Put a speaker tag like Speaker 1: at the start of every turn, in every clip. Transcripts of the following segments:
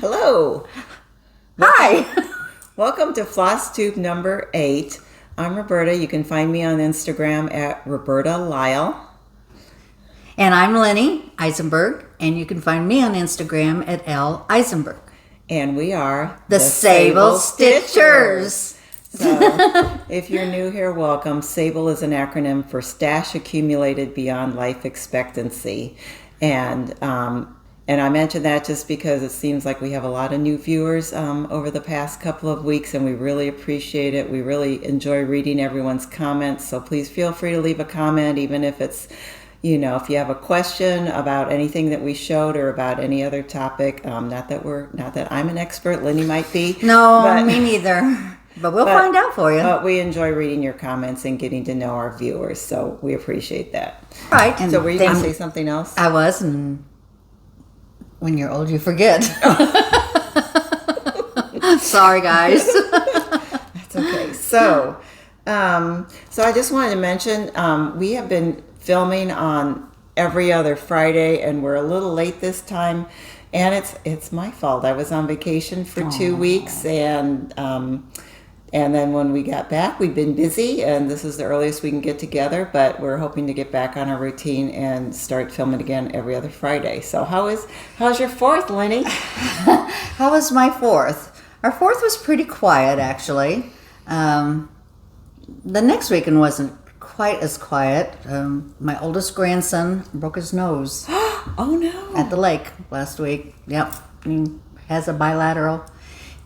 Speaker 1: Hello.
Speaker 2: Hi.
Speaker 1: Welcome to Flosstube number 8. I'm Roberta. You can find me on Instagram at Roberta Lyle.
Speaker 2: And I'm Lenny Eisenberg, and you can find me on Instagram at L Eisenberg.
Speaker 1: And we are
Speaker 2: the SABLE Stitchers.
Speaker 1: So, if you're new here, welcome. SABLE is an acronym for Stash Accumulated Beyond Life Expectancy. And I mention that just because it seems like we have a lot of new viewers over the past couple of weeks, and we really appreciate it. We really enjoy reading everyone's comments, so please feel free to leave a comment, even if it's, if you have a question about anything that we showed or about any other topic. Not that I'm an expert. Lenny might be.
Speaker 2: No, me neither. But we'll find out for you.
Speaker 1: But we enjoy reading your comments and getting to know our viewers, so we appreciate that.
Speaker 2: Right.
Speaker 1: So were you going to say something else?
Speaker 2: I was, and when you're old, you forget. Sorry, guys.
Speaker 1: That's okay. So I just wanted to mention we have been filming on every other Friday, and we're a little late this time, and it's my fault. I was on vacation for 2 weeks, and then when we got back, we've been busy, and this is the earliest we can get together, but we're hoping to get back on our routine and start filming again every other Friday. So how's your 4th, Lenny?
Speaker 2: How was my 4th? Our 4th was pretty quiet, actually. The next weekend wasn't quite as quiet. My oldest grandson broke his nose.
Speaker 1: Oh, no.
Speaker 2: At the lake last week. Yep. He has a bilateral.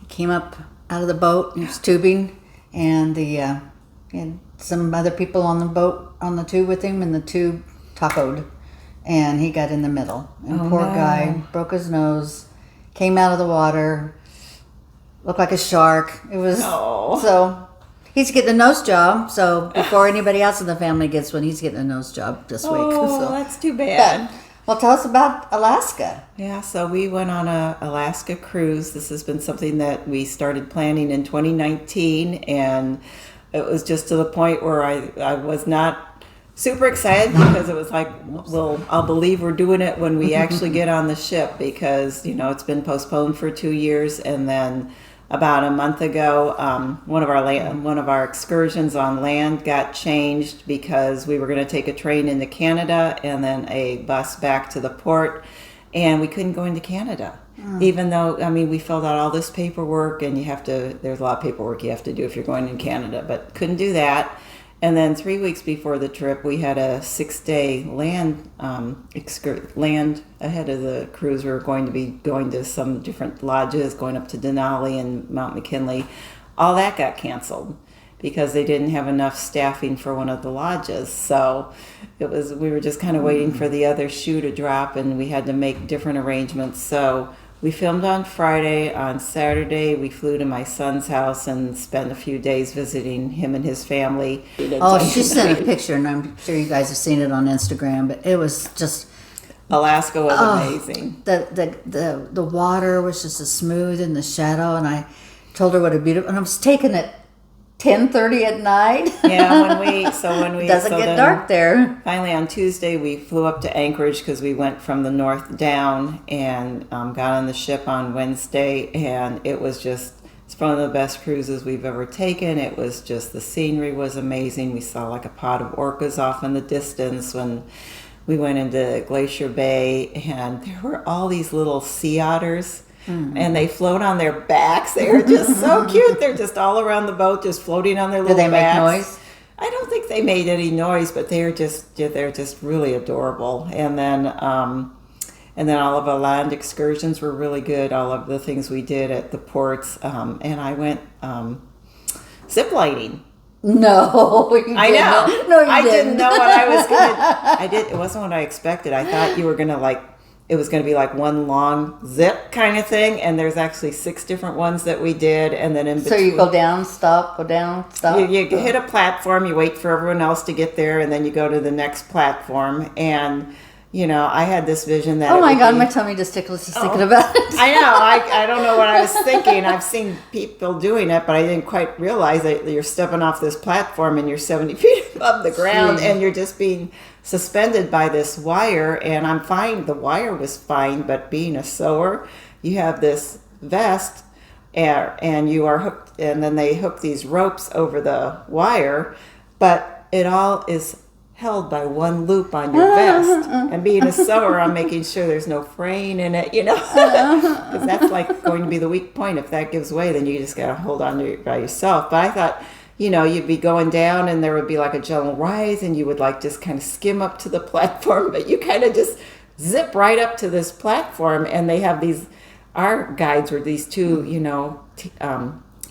Speaker 2: He came up out of the boat, he was tubing, and and some other people on the boat on the tube with him, and the tube tacoed, and he got in the middle. And poor guy broke his nose, came out of the water, looked like a shark. It was so. He's getting a nose job, so before anybody else in the family gets one, he's getting a nose job this week.
Speaker 1: Oh,
Speaker 2: so
Speaker 1: that's too bad.
Speaker 2: Well, tell us about Alaska.
Speaker 1: Yeah, so we went on a Alaska cruise. This has been something that we started planning in 2019, and it was just to the point where I was not super excited because it was like, well, I'll believe we're doing it when we actually get on the ship, because, it's been postponed for 2 years, and then about a month ago, one of our excursions on land got changed because we were going to take a train into Canada and then a bus back to the port, and we couldn't go into Canada. Even though, we filled out all this paperwork, and there's a lot of paperwork you have to do if you're going in Canada, but couldn't do that. And then 3 weeks before the trip, we had a 6-day land ahead of the cruise. We were going to be going to some different lodges, going up to Denali and Mount McKinley. All that got canceled because they didn't have enough staffing for one of the lodges. So we were just kind of waiting for the other shoe to drop, and we had to make different arrangements. So we filmed on Friday. On Saturday, we flew to my son's house and spent a few days visiting him and his family.
Speaker 2: Oh, she sent a picture, and I'm sure you guys have seen it on Instagram, but it was just...
Speaker 1: Alaska was amazing.
Speaker 2: The water was just as smooth in the shadow, and I told her what a beautiful... And I was taking it 10:30 at night.
Speaker 1: Yeah, when we
Speaker 2: it doesn't get dark there. Finally,
Speaker 1: on Tuesday, we flew up to Anchorage because we went from the north down, and got on the ship on Wednesday, and it's one of the best cruises we've ever taken. It was just, the scenery was amazing. We saw like a pod of orcas off in the distance when we went into Glacier Bay, and there were all these little sea otters. And they float on their backs. They are just so cute. They're just all around the boat, just floating on their little backs.
Speaker 2: Do they make noise?
Speaker 1: I don't think they made any noise, but they're just really adorable. And then all of our land excursions were really good. All of the things we did at the ports, and I went zip lining.
Speaker 2: No, you
Speaker 1: I know.
Speaker 2: Didn't. No, you
Speaker 1: didn't know what I was gonna. It wasn't what I expected. I thought you were gonna it was going to be like one long zip kind of thing, and there's actually 6 different ones that we did, and then in between...
Speaker 2: So you go down, stop, go down, stop?
Speaker 1: You hit a platform, you wait for everyone else to get there, and then you go to the next platform, and... I had this vision that...
Speaker 2: Oh my God, my tummy just tickles just thinking about it.
Speaker 1: I know. I don't know what I was thinking. I've seen people doing it, but I didn't quite realize that you're stepping off this platform and you're 70 feet above the ground, and you're just being suspended by this wire, and I'm fine. The wire was fine, but being a sewer, you have this vest, and you are hooked, and then they hook these ropes over the wire, but it all is held by one loop on your vest. And being a sewer, I'm making sure there's no fraying in it, because that's like going to be the weak point. If that gives way, then you just gotta hold on to it by yourself. But I thought, you'd be going down and there would be like a gentle rise and you would like just kind of skim up to the platform, but you kind of just zip right up to this platform. And they have our guides were these two,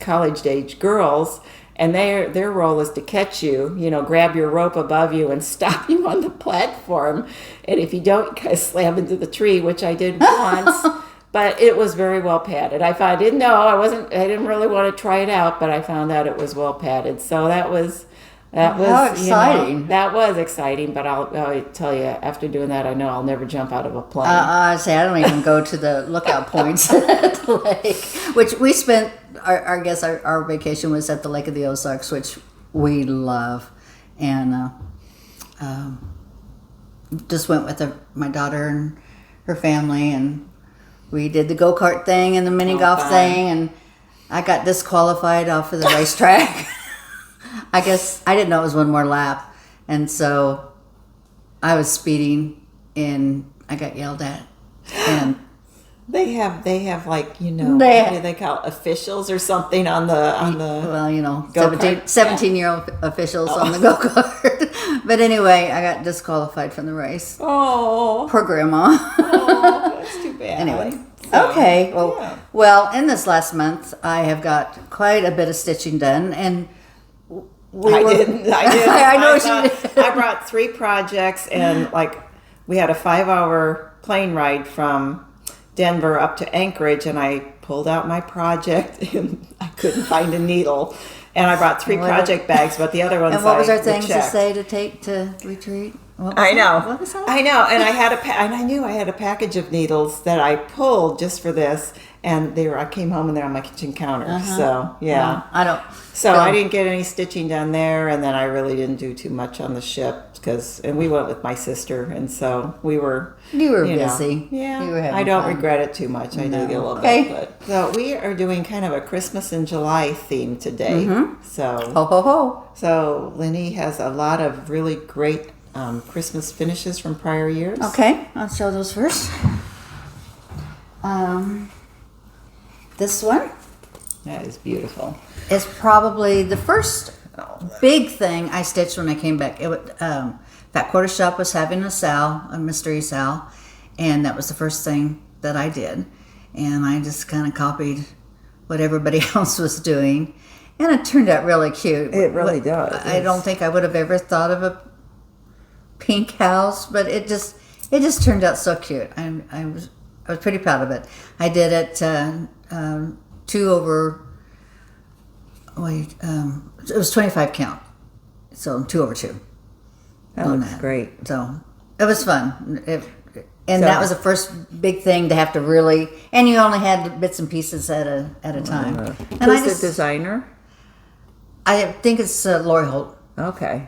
Speaker 1: college age girls, and their role is to catch you, grab your rope above you and stop you on the platform. And if you don't, kind of slam into the tree, which I did once. But it was very well padded. I didn't know, I didn't really want to try it out, but I found out it was well padded. So that was
Speaker 2: How exciting.
Speaker 1: That was exciting, but I'll tell you, after doing that, I know I'll never jump out of a plane.
Speaker 2: I don't even go to the lookout points at the lake, which we spent, our vacation was at the Lake of the Ozarks, which we love. And just went with my daughter and her family, and we did the go-kart thing and the mini golf thing, and I got disqualified off of the racetrack. I guess I didn't know it was one more lap, and so I was speeding and I got yelled at. And
Speaker 1: they have like, what do they call it, officials or something on the
Speaker 2: 17-year-old officials on the go-kart. But anyway, I got disqualified from the race.
Speaker 1: Oh,
Speaker 2: poor grandma.
Speaker 1: Oh, that's too bad.
Speaker 2: Anyway. Okay. Well, in this last month, I have got quite a bit of stitching done, and
Speaker 1: I did.
Speaker 2: I know she did.
Speaker 1: I brought 3 projects, and we had a 5-hour plane ride from Denver up to Anchorage, and I pulled out my project and I couldn't find a needle. And I brought 3 project bags, but the other ones.
Speaker 2: And what was our thing to say to take to retreat?
Speaker 1: I know.
Speaker 2: What was that?
Speaker 1: I know, and I knew I had a package of needles that I pulled just for this, and I came home and they're on my kitchen counter. So yeah,
Speaker 2: I don't.
Speaker 1: So I didn't get any stitching done there, and then I really didn't do too much on the ship and we went with my sister, and so we were.
Speaker 2: You were busy.
Speaker 1: Yeah,
Speaker 2: you were having
Speaker 1: I don't
Speaker 2: fun.
Speaker 1: regret it too much. I did get a little bit, but so we are doing kind of a Christmas in July theme today. So
Speaker 2: ho ho ho.
Speaker 1: So Linny has a lot of really great Christmas finishes from prior years.
Speaker 2: Okay, I'll show those first. This one.
Speaker 1: That is beautiful.
Speaker 2: It's probably the first big thing I stitched when I came back. It was, Fat Quarter Shop was having a mystery Sal, and that was the first thing that I did. And I just kind of copied what everybody else was doing, and it turned out really cute.
Speaker 1: It really does.
Speaker 2: I don't think I would have ever thought of a pink house, but it just turned out so cute. I was pretty proud of it. I did it 2 over. It was 25 count, so 2 over 2.
Speaker 1: That looks great.
Speaker 2: So it was fun. That was the first big thing to have to really, and you only had bits and pieces at a time. And
Speaker 1: Who's the designer?
Speaker 2: I think it's Lori Holt.
Speaker 1: Okay.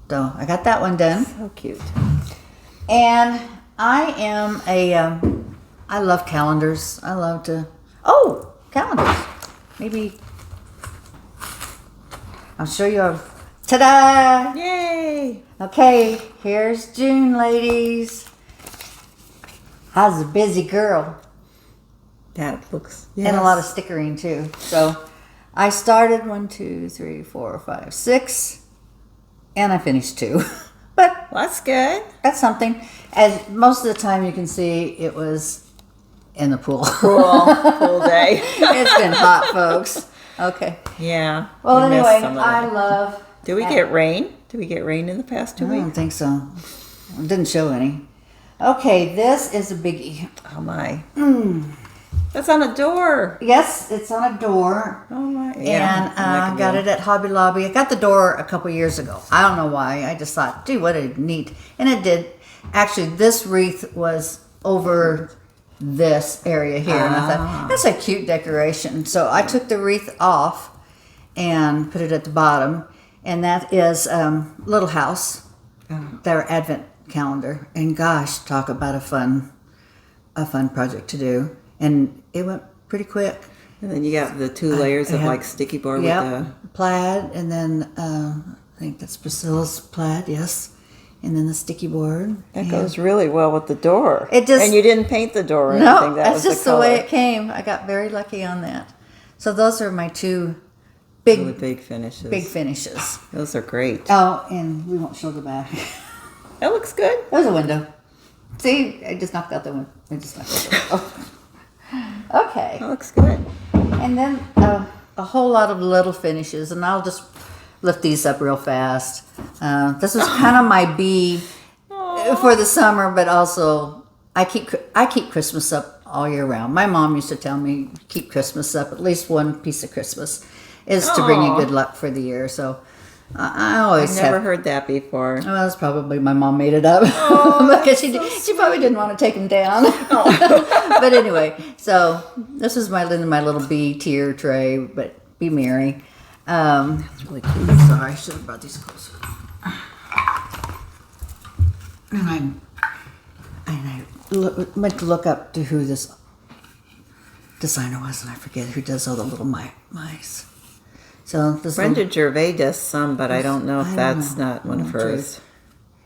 Speaker 2: So I got that one done.
Speaker 1: So cute.
Speaker 2: And I am I love calendars. I love to. Calendars. Maybe I'll show you ta-da!
Speaker 1: Yay!
Speaker 2: Okay, here's June, ladies. I was a busy girl.
Speaker 1: That looks...
Speaker 2: And a lot of stickering, too. So, I started 1, 2, 3, 4, 5, 6, and I finished 2. But
Speaker 1: that's good.
Speaker 2: That's something. As most of the time you can see, it was in the pool.
Speaker 1: Pool day.
Speaker 2: It's been hot, folks. Okay.
Speaker 1: Yeah.
Speaker 2: Well, anyway, I love...
Speaker 1: Did we get rain? Did we get rain in the past 2 weeks?
Speaker 2: I don't think so. It didn't show any. Okay, this is a biggie.
Speaker 1: Oh, my. That's on a door.
Speaker 2: Yes, it's on a door.
Speaker 1: Oh, my. Yeah.
Speaker 2: And I got it at Hobby Lobby. I got the door a couple years ago. I don't know why. I just thought, dude, what a neat... And it did. Actually, this wreath was over this area here. And I thought, that's a cute decoration. So I took the wreath off and put it at the bottom. And that is Little House, their Advent calendar. And gosh, talk about a fun project to do. and it went pretty quick.
Speaker 1: And then you got the 2 layers of like sticky board with the
Speaker 2: plaid, and then I think that's Priscilla's plaid, yes, and then the sticky board.
Speaker 1: That goes really well with the door.
Speaker 2: It just,
Speaker 1: and you didn't paint the door or anything.
Speaker 2: No,
Speaker 1: That
Speaker 2: that's
Speaker 1: was
Speaker 2: just
Speaker 1: the
Speaker 2: the way
Speaker 1: color.
Speaker 2: it came. I got very lucky on that. So those are my 2 big
Speaker 1: Really big finishes.
Speaker 2: big finishes.
Speaker 1: Those are great.
Speaker 2: Oh, and we won't show the back.
Speaker 1: That looks good.
Speaker 2: There's a window. See, I just knocked out the window. I just knocked out the window. Okay.
Speaker 1: That looks good.
Speaker 2: And then a whole lot of little finishes, and I'll just lift these up real fast. This was kind of my bee for the summer, but also I keep Christmas up all year round. My mom used to tell me keep Christmas up. At least one piece of Christmas is to bring you good luck for the year. So I always
Speaker 1: I've never heard that before.
Speaker 2: Well, that's probably my mom made it up because she probably didn't want to take them down. But anyway, so this is my little bee tier tray, but be merry. It's really cute. Sorry, I should have brought these closer. And I went to look up to who this designer was, and I forget who does all the little mice. So this
Speaker 1: Brenda Gervais does some, but I don't know if that's not one of hers.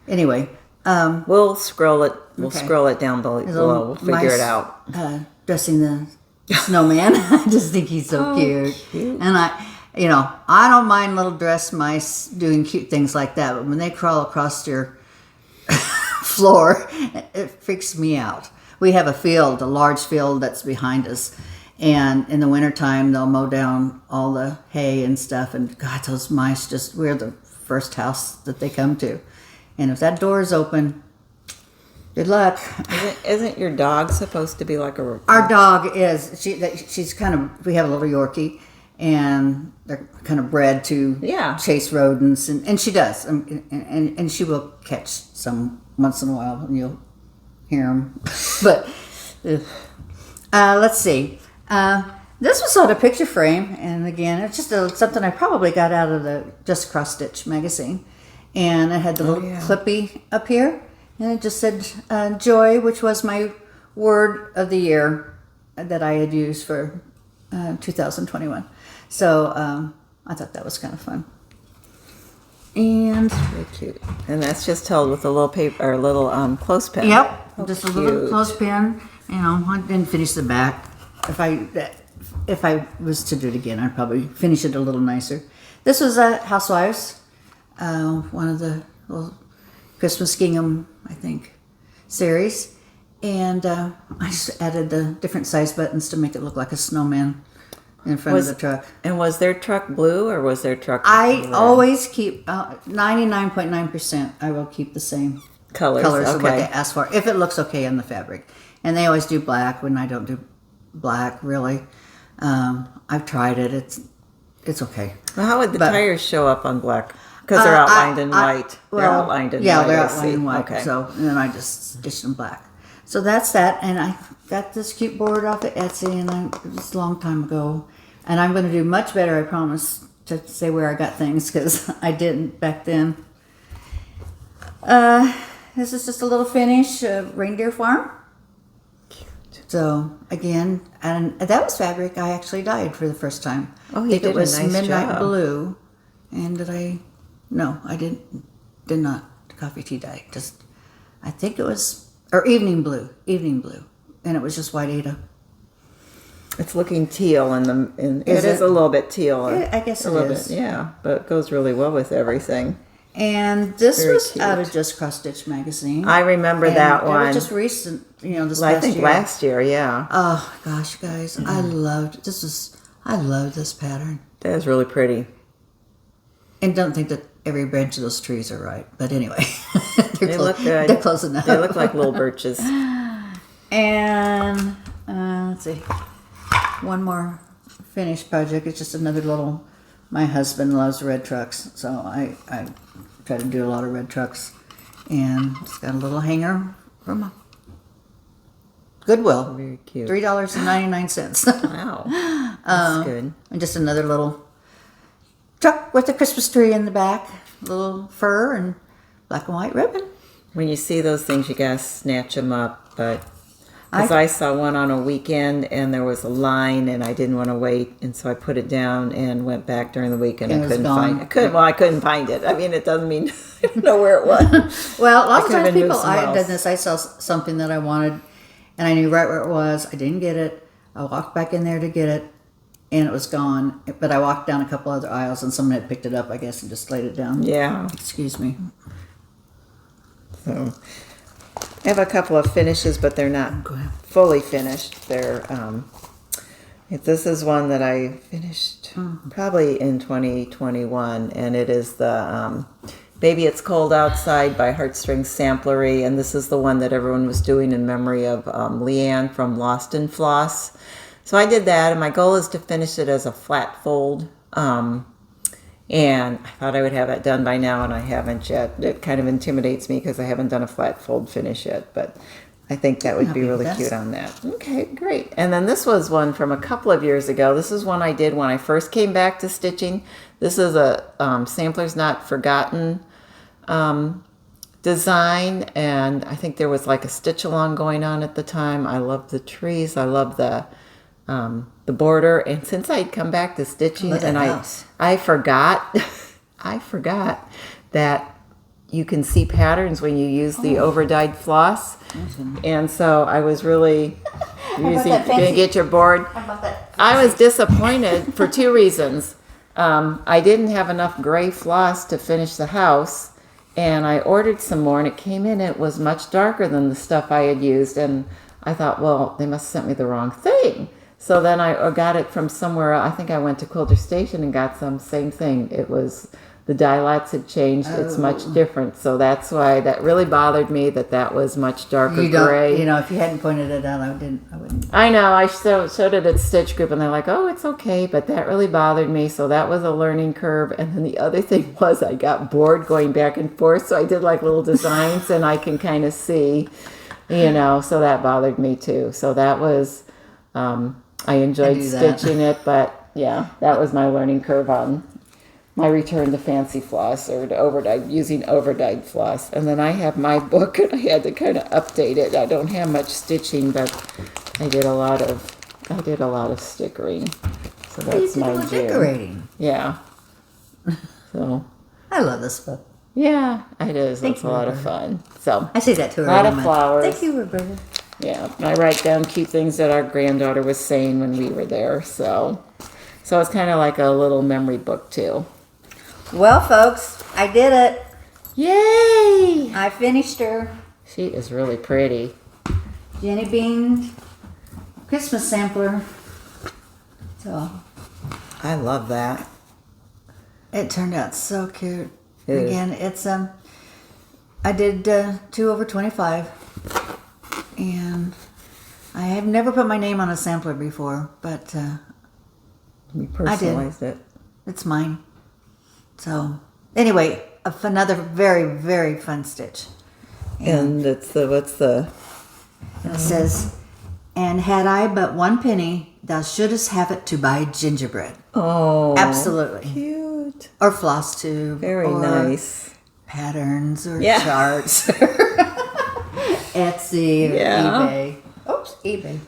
Speaker 2: Anyway,
Speaker 1: we'll scroll it. We'll scroll it down below. We'll figure it out.
Speaker 2: Dressing the snowman. I just think he's so cute. And I don't mind little dress mice doing cute things like that, but when they crawl across your floor, it freaks me out. We have a large field that's behind us. And in the wintertime, they'll mow down all the hay and stuff. And God, those mice we're the first house that they come to. And if that door is open, good luck.
Speaker 1: Isn't your dog supposed to be like a...
Speaker 2: Our dog is. She's kind of, we have a little Yorkie. And they're kind of bred to chase rodents. And she does. And she will catch some once in a while. And you'll hear them. But let's see. This was on a picture frame, and again, it's just something I probably got out of the Just Cross Stitch magazine, and it had the little clippy up here, and it just said joy, which was my word of the year that I had used for 2021. So I thought that was kind of fun. And
Speaker 1: very cute. And that's just held with a little paper or a little clothespin.
Speaker 2: Yep, just a little clothespin. I didn't finish the back. If I was to do it again, I'd probably finish it a little nicer. This was a Housewives, one of the little Christmas gingham, I think, series. And I just added the different size buttons to make it look like a snowman in front of the truck.
Speaker 1: And was their truck blue or was their truck
Speaker 2: red? Always keep, 99.9% I will keep the same colors of what they ask for, if it looks okay on the fabric. And they always do black when I don't do black, really. I've tried it. It's okay.
Speaker 1: Well, how would the tires show up on black? Because they're outlined in white. They're outlined in white.
Speaker 2: Yeah, they're outlined in white.
Speaker 1: Okay.
Speaker 2: So, and then I just stitched them black. So that's that. And I got this cute board off of Etsy, and it was a long time ago. And I'm going to do much better, I promise, to say where I got things, because I didn't back then. This is just a little finish, Reindeer Farm. So again, and that was fabric I actually dyed for the first time.
Speaker 1: Oh, you did
Speaker 2: it was
Speaker 1: a nice
Speaker 2: Midnight
Speaker 1: job.
Speaker 2: Blue, and No, I did not coffee tea dye. Just, I think it was evening blue, and it was just white Ada.
Speaker 1: It's looking teal it is a little bit teal.
Speaker 2: I guess it is.
Speaker 1: Bit, yeah, but it goes really well with everything.
Speaker 2: And this
Speaker 1: Very
Speaker 2: was
Speaker 1: cute.
Speaker 2: out of Just Cross Stitch magazine.
Speaker 1: I remember that one.
Speaker 2: It was just recent, this
Speaker 1: I
Speaker 2: past
Speaker 1: think
Speaker 2: year.
Speaker 1: last year, yeah.
Speaker 2: Oh gosh, guys, I loved this pattern.
Speaker 1: That is really pretty.
Speaker 2: And don't think that every branch of those trees are right, but anyway,
Speaker 1: They look good.
Speaker 2: They're close enough.
Speaker 1: They look like little birches.
Speaker 2: And let's see, one more finished project. It's just another little. My husband loves red trucks, so I try to do a lot of red trucks, and it's got a little hanger from Goodwill.
Speaker 1: Very cute.
Speaker 2: $3.99.
Speaker 1: Wow, that's good.
Speaker 2: And just another little truck with a Christmas tree in the back, little fur and black and white ribbon.
Speaker 1: When you see those things, you gotta snatch them up. But Because I saw one on a weekend and there was a line and I didn't want to wait, and so I put it down and went back during the week and I couldn't find it. I couldn't find it. I mean, it doesn't mean I don't know where it was.
Speaker 2: Well, lots of times people, I've done this. I saw something that I wanted and I knew right where it was. I didn't get it. I walked back in there to get it and it was gone. But I walked down a couple other aisles and someone had picked it up, I guess, and just laid it down.
Speaker 1: Yeah.
Speaker 2: Excuse me.
Speaker 1: So I have a couple of finishes, but they're not fully finished. They're this is one that I finished probably in 2021, and it is the Baby It's Cold Outside by Heartstrings Samplery, and this is the one that everyone was doing in memory of Leanne from Lost in Floss. So I did that, and my goal is to finish it as a flat fold. And I thought I would have that done by now, and I haven't yet. It kind of intimidates me because I haven't done a flat fold finish yet, but I think that would be really cute on that. Okay, great. And then this was one from a couple of years ago. This is one I did when I first came back to stitching. This is a Sampler's Not Forgotten design, and I think there was like a stitch along going on at the time. I love the trees. I love the border, and since I'd come back to stitching, and I forgot that you can see patterns when you use the overdyed floss, and so I was really gonna get your board. I was disappointed for two reasons. I didn't have enough gray floss to finish the house, and I ordered some more, and it came in. It was much darker than the stuff I had used, and I thought, well, they must have sent me the wrong thing. So then I got it from somewhere. I think I went to Quilter Station and got some. Same thing. It was, the dye lots had changed. It's much different. So that's why that really bothered me, that was much darker gray.
Speaker 2: You know, if you hadn't pointed it out, I wouldn't.
Speaker 1: I know. I showed it at Stitch Group, and they're like, oh, it's okay. But that really bothered me. So that was a learning curve. And then the other thing was I got bored going back and forth. So I did like little designs, and I can kind of see, so that bothered me too. So that was... I enjoyed stitching it, but yeah, that was my learning curve on my return to fancy floss, or to using overdyed floss. And then I have my book, and I had to kind of update it. I don't have much stitching, but I did a lot of stickering. So that's my jam.
Speaker 2: Decorating.
Speaker 1: Yeah. So
Speaker 2: I love this book.
Speaker 1: Yeah, it is. It's a lot of fun. So
Speaker 2: I say that to her.
Speaker 1: A lot of flowers.
Speaker 2: Thank you, Roberta.
Speaker 1: Yeah, I write down cute things that our granddaughter was saying when we were there. So it's kind of like a little memory book too.
Speaker 2: Well, folks, I did it.
Speaker 1: Yay!
Speaker 2: I finished her.
Speaker 1: She is really pretty.
Speaker 2: Jenny Bean Christmas sampler. So
Speaker 1: I love that.
Speaker 2: It turned out so cute. Again, it's I did 2/25. And I have never put my name on a sampler before, but
Speaker 1: we personalized it.
Speaker 2: It's mine. So anyway, another very, very fun stitch.
Speaker 1: And it's what's the?
Speaker 2: It says, "And had I but one penny, thou shouldst have it to buy gingerbread."
Speaker 1: Oh,
Speaker 2: absolutely
Speaker 1: cute.
Speaker 2: Or Flosstube.
Speaker 1: Very nice.
Speaker 2: Patterns or charts. Etsy, or eBay. Oops, eBay.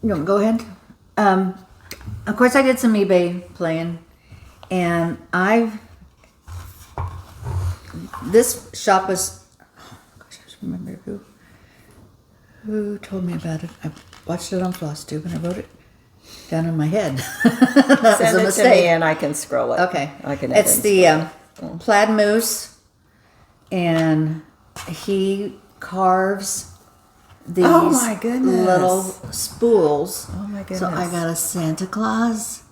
Speaker 2: No, go ahead. Of course, I did some eBay playing, and this shop was. Oh gosh, I just remember who told me about it. I watched it on Flosstube, and I wrote it down in my head. That
Speaker 1: Send
Speaker 2: was a
Speaker 1: it
Speaker 2: mistake.
Speaker 1: to me, and I can scroll it.
Speaker 2: Okay,
Speaker 1: I can.
Speaker 2: It's the plaid moose. And he carves these little spools.
Speaker 1: Oh my goodness.
Speaker 2: So I got a Santa Claus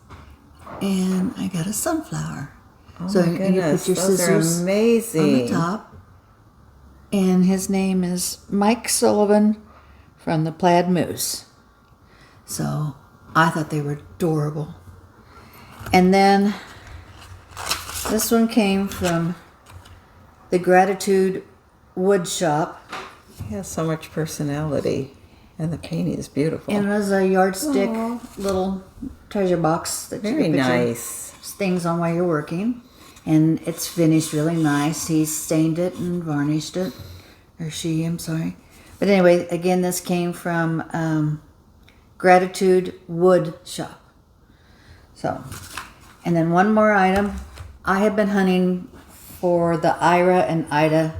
Speaker 2: and I got a sunflower.
Speaker 1: Oh
Speaker 2: so
Speaker 1: my goodness.
Speaker 2: You put your
Speaker 1: Those
Speaker 2: scissors
Speaker 1: are amazing.
Speaker 2: on the top. And his name is Mike Sullivan from the Plaid Moose. So I thought they were adorable. And then this one came from the Gratitude Wood Shop.
Speaker 1: He has so much personality, and the painting is beautiful.
Speaker 2: And it was a yardstick little treasure box that you
Speaker 1: Very
Speaker 2: can put
Speaker 1: nice.
Speaker 2: things on while you're working. And it's finished really nice. He stained it and varnished it. or she, I'm sorry. But anyway, again, this came from Gratitude Wood Shop. So, and then one more item. I have been hunting for the Ira and Ida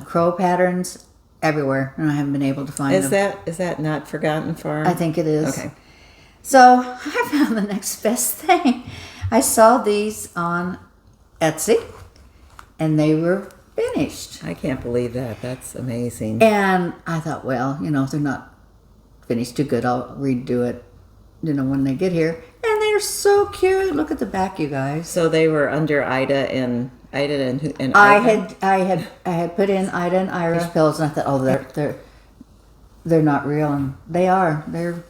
Speaker 2: crow patterns everywhere, and I haven't been able to find them.
Speaker 1: Is that Notforgotten Farm?
Speaker 2: I think it is.
Speaker 1: Okay.
Speaker 2: So I found the next best thing. I saw these on Etsy, and they were finished.
Speaker 1: I can't believe that. That's amazing.
Speaker 2: And I thought, well, if they're not finished too good, I'll redo it, when they get here. And they're so cute. Look at the back, you guys.
Speaker 1: So they were under Ida and Ira?
Speaker 2: I had put in Ida and Ira pills, and I thought, oh, they're not real, and they are. They're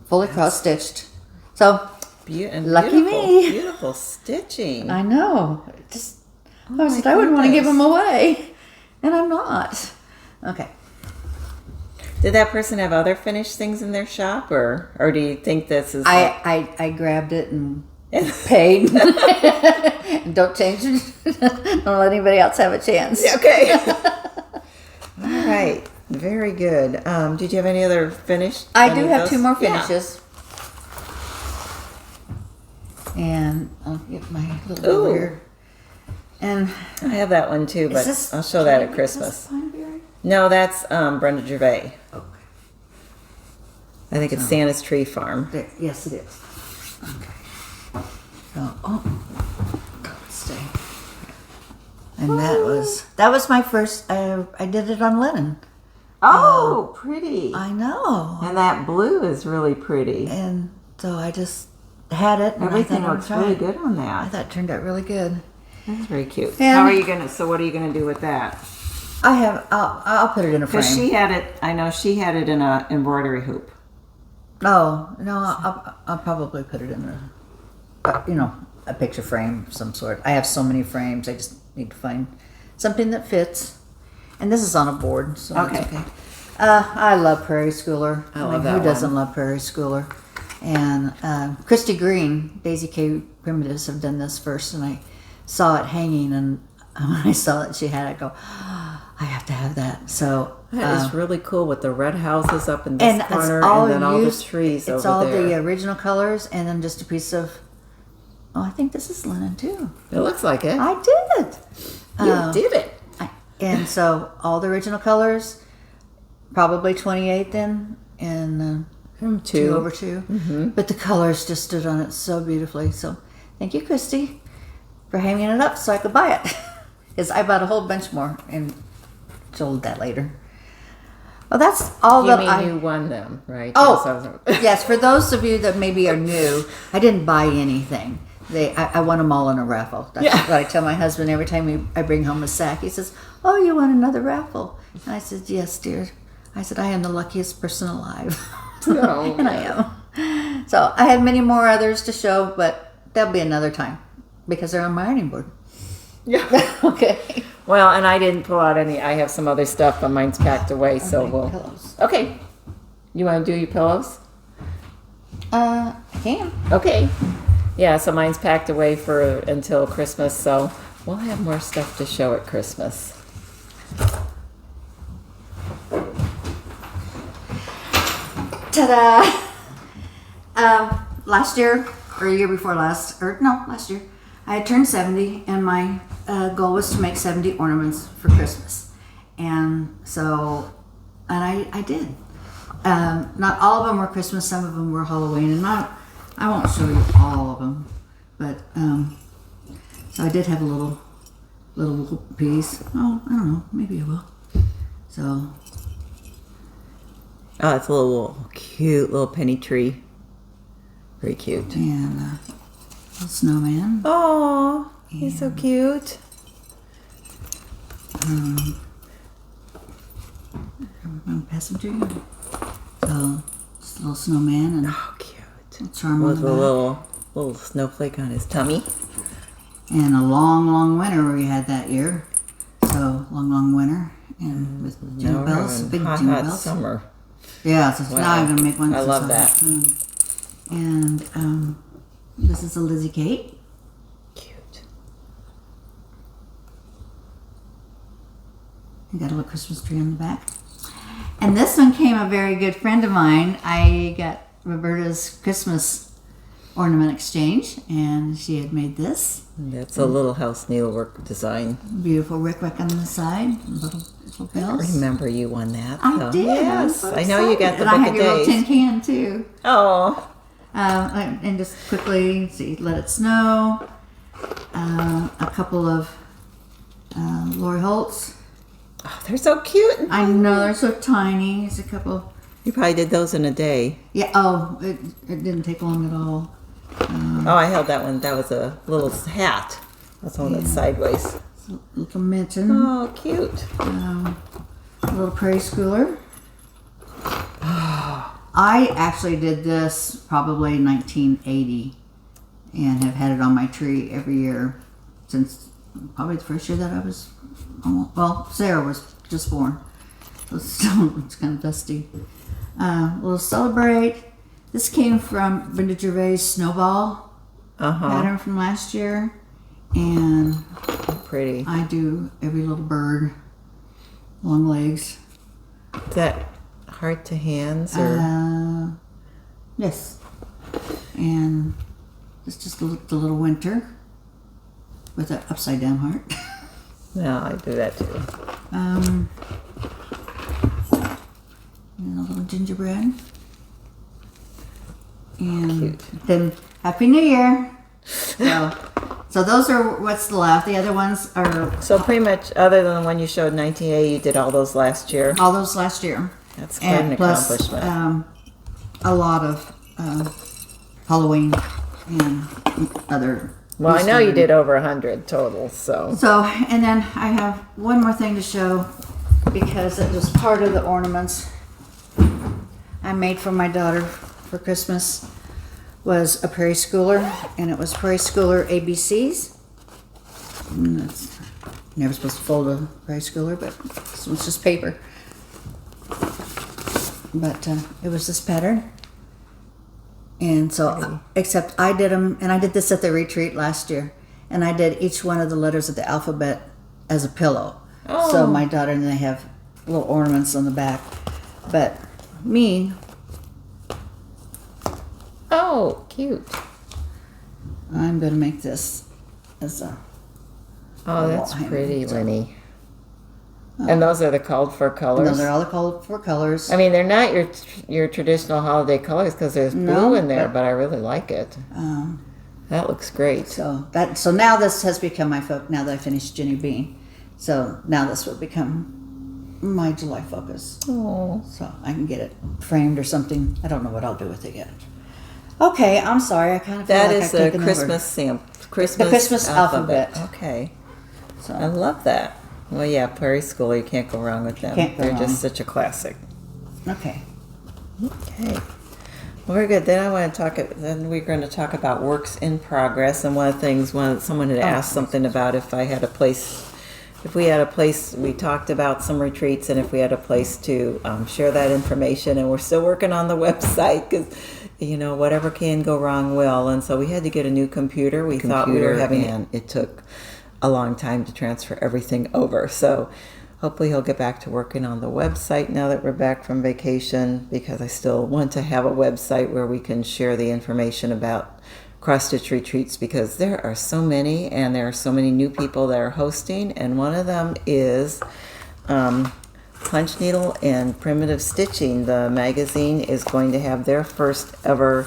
Speaker 2: fully cross stitched. So lucky me.
Speaker 1: Beautiful stitching.
Speaker 2: I know. I wouldn't want to give them away, and I'm not. Okay.
Speaker 1: Did that person have other finished things in their shop, or do you think this is?
Speaker 2: I grabbed it and paid. And don't change it. Don't let anybody else have a chance.
Speaker 1: Okay. All right. Very good. Did you have any other finished?
Speaker 2: I do have two more finishes. Yeah. And I'll get my little weird. And
Speaker 1: I have that one too, but I'll show that at Christmas. No, that's Brenda Gervais. Okay. I think it's Santa's Tree Farm.
Speaker 2: Yes, it is. Okay. So, stay. And that was my first. I did it on linen.
Speaker 1: Oh, pretty.
Speaker 2: I know.
Speaker 1: And that blue is really pretty.
Speaker 2: And so I just had it. And
Speaker 1: everything looks really good on that.
Speaker 2: I thought it turned out really good.
Speaker 1: That's very cute.
Speaker 2: And
Speaker 1: what are you gonna do with that?
Speaker 2: I'll put it in a frame.
Speaker 1: Because she had it, I know she had it in a embroidery hoop.
Speaker 2: Oh, no, I'll probably put it in a picture frame of some sort. I have so many frames, I just need to find something that fits. And this is on a board, so
Speaker 1: okay.
Speaker 2: It's okay. I love Prairie Schooler.
Speaker 1: I love that
Speaker 2: Who doesn't love Prairie Schooler? And Christy Green, Daisy K. Primitives have done this first, and I saw it hanging, and when I saw that she had it, I go, I have to have that. So
Speaker 1: that is really cool with the red houses up in this corner, and then all the trees over there.
Speaker 2: It's all the original colors, and then just a piece of. Oh, I think this is linen too.
Speaker 1: It looks like it.
Speaker 2: I did it.
Speaker 1: You did it.
Speaker 2: And so all the original colors, probably 28 then, and 2 over 2. Mm-hmm. But the colors just stood on it so beautifully. So thank you, Christy, for hanging it up so I could buy it. Because I bought a whole bunch more and sold that later. Well, that's all
Speaker 1: you won them, right?
Speaker 2: Oh, yes. For those of you that maybe are new, I didn't buy anything. I won them all in a raffle. That's what I tell my husband every time I bring home a sack. He says, "Oh, you won another raffle?" And I said, "Yes, dear." I said, "I am the luckiest person alive."
Speaker 1: Oh,
Speaker 2: and I am. So I have many more others to show, but that'll be another time because they're on my ironing board.
Speaker 1: Yeah.
Speaker 2: Okay.
Speaker 1: Well, and I didn't pull out any. I have some other stuff, but mine's packed away, so we'll.
Speaker 2: Pillows.
Speaker 1: Okay. You want to do your pillows?
Speaker 2: I can.
Speaker 1: Okay. Yeah, so mine's packed away until Christmas, so we'll have more stuff to show at Christmas.
Speaker 2: Ta-da! Last year, or a year before last year, I had turned 70, and my goal was to make 70 ornaments for Christmas. And so, I did. Not all of them were Christmas, some of them were Halloween, and I won't show you all of them, but so I did have a little piece. Oh, I don't know, maybe I will. So.
Speaker 1: Oh, it's a cute little penny tree. Very cute.
Speaker 2: And little snowman.
Speaker 1: Oh, he's so cute.
Speaker 2: I'm gonna pass him to you. So, just a little snowman and.
Speaker 1: Oh, cute.
Speaker 2: Charm
Speaker 1: with a little snowflake on his tummy.
Speaker 2: And a long winter we had that year. So long winter and with jingle bells, big jingle bells.
Speaker 1: Summer.
Speaker 2: Yeah, so now I'm gonna make one.
Speaker 1: I love that.
Speaker 2: And this is a Lizzie Kate.
Speaker 1: Cute.
Speaker 2: You got a little Christmas tree on the back. And this one came a very good friend of mine. I got Roberta's Christmas ornament exchange, and she had made this.
Speaker 1: That's a little house needlework design.
Speaker 2: Beautiful rick-rack on the side, little
Speaker 1: I
Speaker 2: bells.
Speaker 1: remember you won that.
Speaker 2: I
Speaker 1: though.
Speaker 2: did.
Speaker 1: Yes,
Speaker 2: I'm so
Speaker 1: I know you got the
Speaker 2: excited. And
Speaker 1: book
Speaker 2: I
Speaker 1: of
Speaker 2: have your little tin
Speaker 1: days.
Speaker 2: can too.
Speaker 1: Oh,
Speaker 2: And just quickly, see, Let It Snow. A couple of Lori Holtz.
Speaker 1: oh, they're so cute.
Speaker 2: I know they're so tiny. There's a couple.
Speaker 1: You probably did those in a day.
Speaker 2: Yeah. Oh, it didn't take long at all.
Speaker 1: Oh, I held that one. That was a little hat. That's one that's sideways.
Speaker 2: Little mitten.
Speaker 1: Oh, cute.
Speaker 2: A little Prairie Schooler. I actually did this probably 1980 and have had it on my tree every year since probably the first year that I was, Sarah was just born. So it's kind of dusty. Little Celebrate. This came from Brenda Gervais' Snowball pattern from last year. And
Speaker 1: Pretty.
Speaker 2: I do every little bird, long legs.
Speaker 1: Is that heart to hands or?
Speaker 2: Yes. And it's just the little winter with an upside down heart.
Speaker 1: No, I do that too.
Speaker 2: And a little gingerbread. And
Speaker 1: Cute.
Speaker 2: then Happy New Year. So those are what's left. The other ones are
Speaker 1: So pretty much, other than the one you showed 1980, you did all those last year.
Speaker 2: all those last year.
Speaker 1: That's quite an
Speaker 2: And plus
Speaker 1: accomplishment.
Speaker 2: a lot of Halloween and other.
Speaker 1: Well, I know you
Speaker 2: Easter.
Speaker 1: did over 100 total, so.
Speaker 2: So, and then I have one more thing to show because it was part of the ornaments I made for my daughter for Christmas. Was a Prairie Schooler, and it was Prairie Schooler ABCs. And that's never supposed to fold a Prairie Schooler, but this one's just paper. But it was this pattern. And so, except I did them, and I did this at the retreat last year, and I did each one of the letters of the alphabet as a pillow.
Speaker 1: Oh.
Speaker 2: So my daughter and they have little ornaments on the back. But me,
Speaker 1: Oh, cute.
Speaker 2: I'm going to make this as a...
Speaker 1: Oh, that's
Speaker 2: hang on.
Speaker 1: pretty, Winnie. And those are the called for colors?
Speaker 2: Those are all the called for colors.
Speaker 1: I mean, they're not your traditional holiday colors because there's blue
Speaker 2: No,
Speaker 1: in there,
Speaker 2: but-
Speaker 1: but I really like it. That looks great.
Speaker 2: So now this has become my focus. Now that I finished Jenny Bean, so now this will become my July focus.
Speaker 1: Oh,
Speaker 2: So I can get it framed or something. I don't know what I'll do with it yet. Okay, I'm sorry. I kind of feel
Speaker 1: that
Speaker 2: like
Speaker 1: is
Speaker 2: I've
Speaker 1: the
Speaker 2: taken
Speaker 1: Christmas sample. Christmas,
Speaker 2: Christmas alphabet.
Speaker 1: Okay, I
Speaker 2: So
Speaker 1: love that. Well, yeah, Prairie Schooler, you can't go wrong with them.
Speaker 2: Can't go
Speaker 1: They're
Speaker 2: wrong.
Speaker 1: just such a classic.
Speaker 2: okay.
Speaker 1: Okay. Well, very good. Then I want to talk. Then we're going to talk about works in progress. And one of the things, someone had asked something about if I had a place, if we had a place. We talked about some retreats, and if we had a place to share that information. And we're still working on the website because, whatever can go wrong will. And so we had to get a new computer. We thought we were having, and it took a long time to transfer everything over. So hopefully he'll get back to working on the website now that we're back from vacation, because I still want to have a website where we can share the information about cross-stitch retreats, because there are so many, and there are so many new people that are hosting, and one of them is Punch Needle and Primitive Stitching. The magazine is going to have their first ever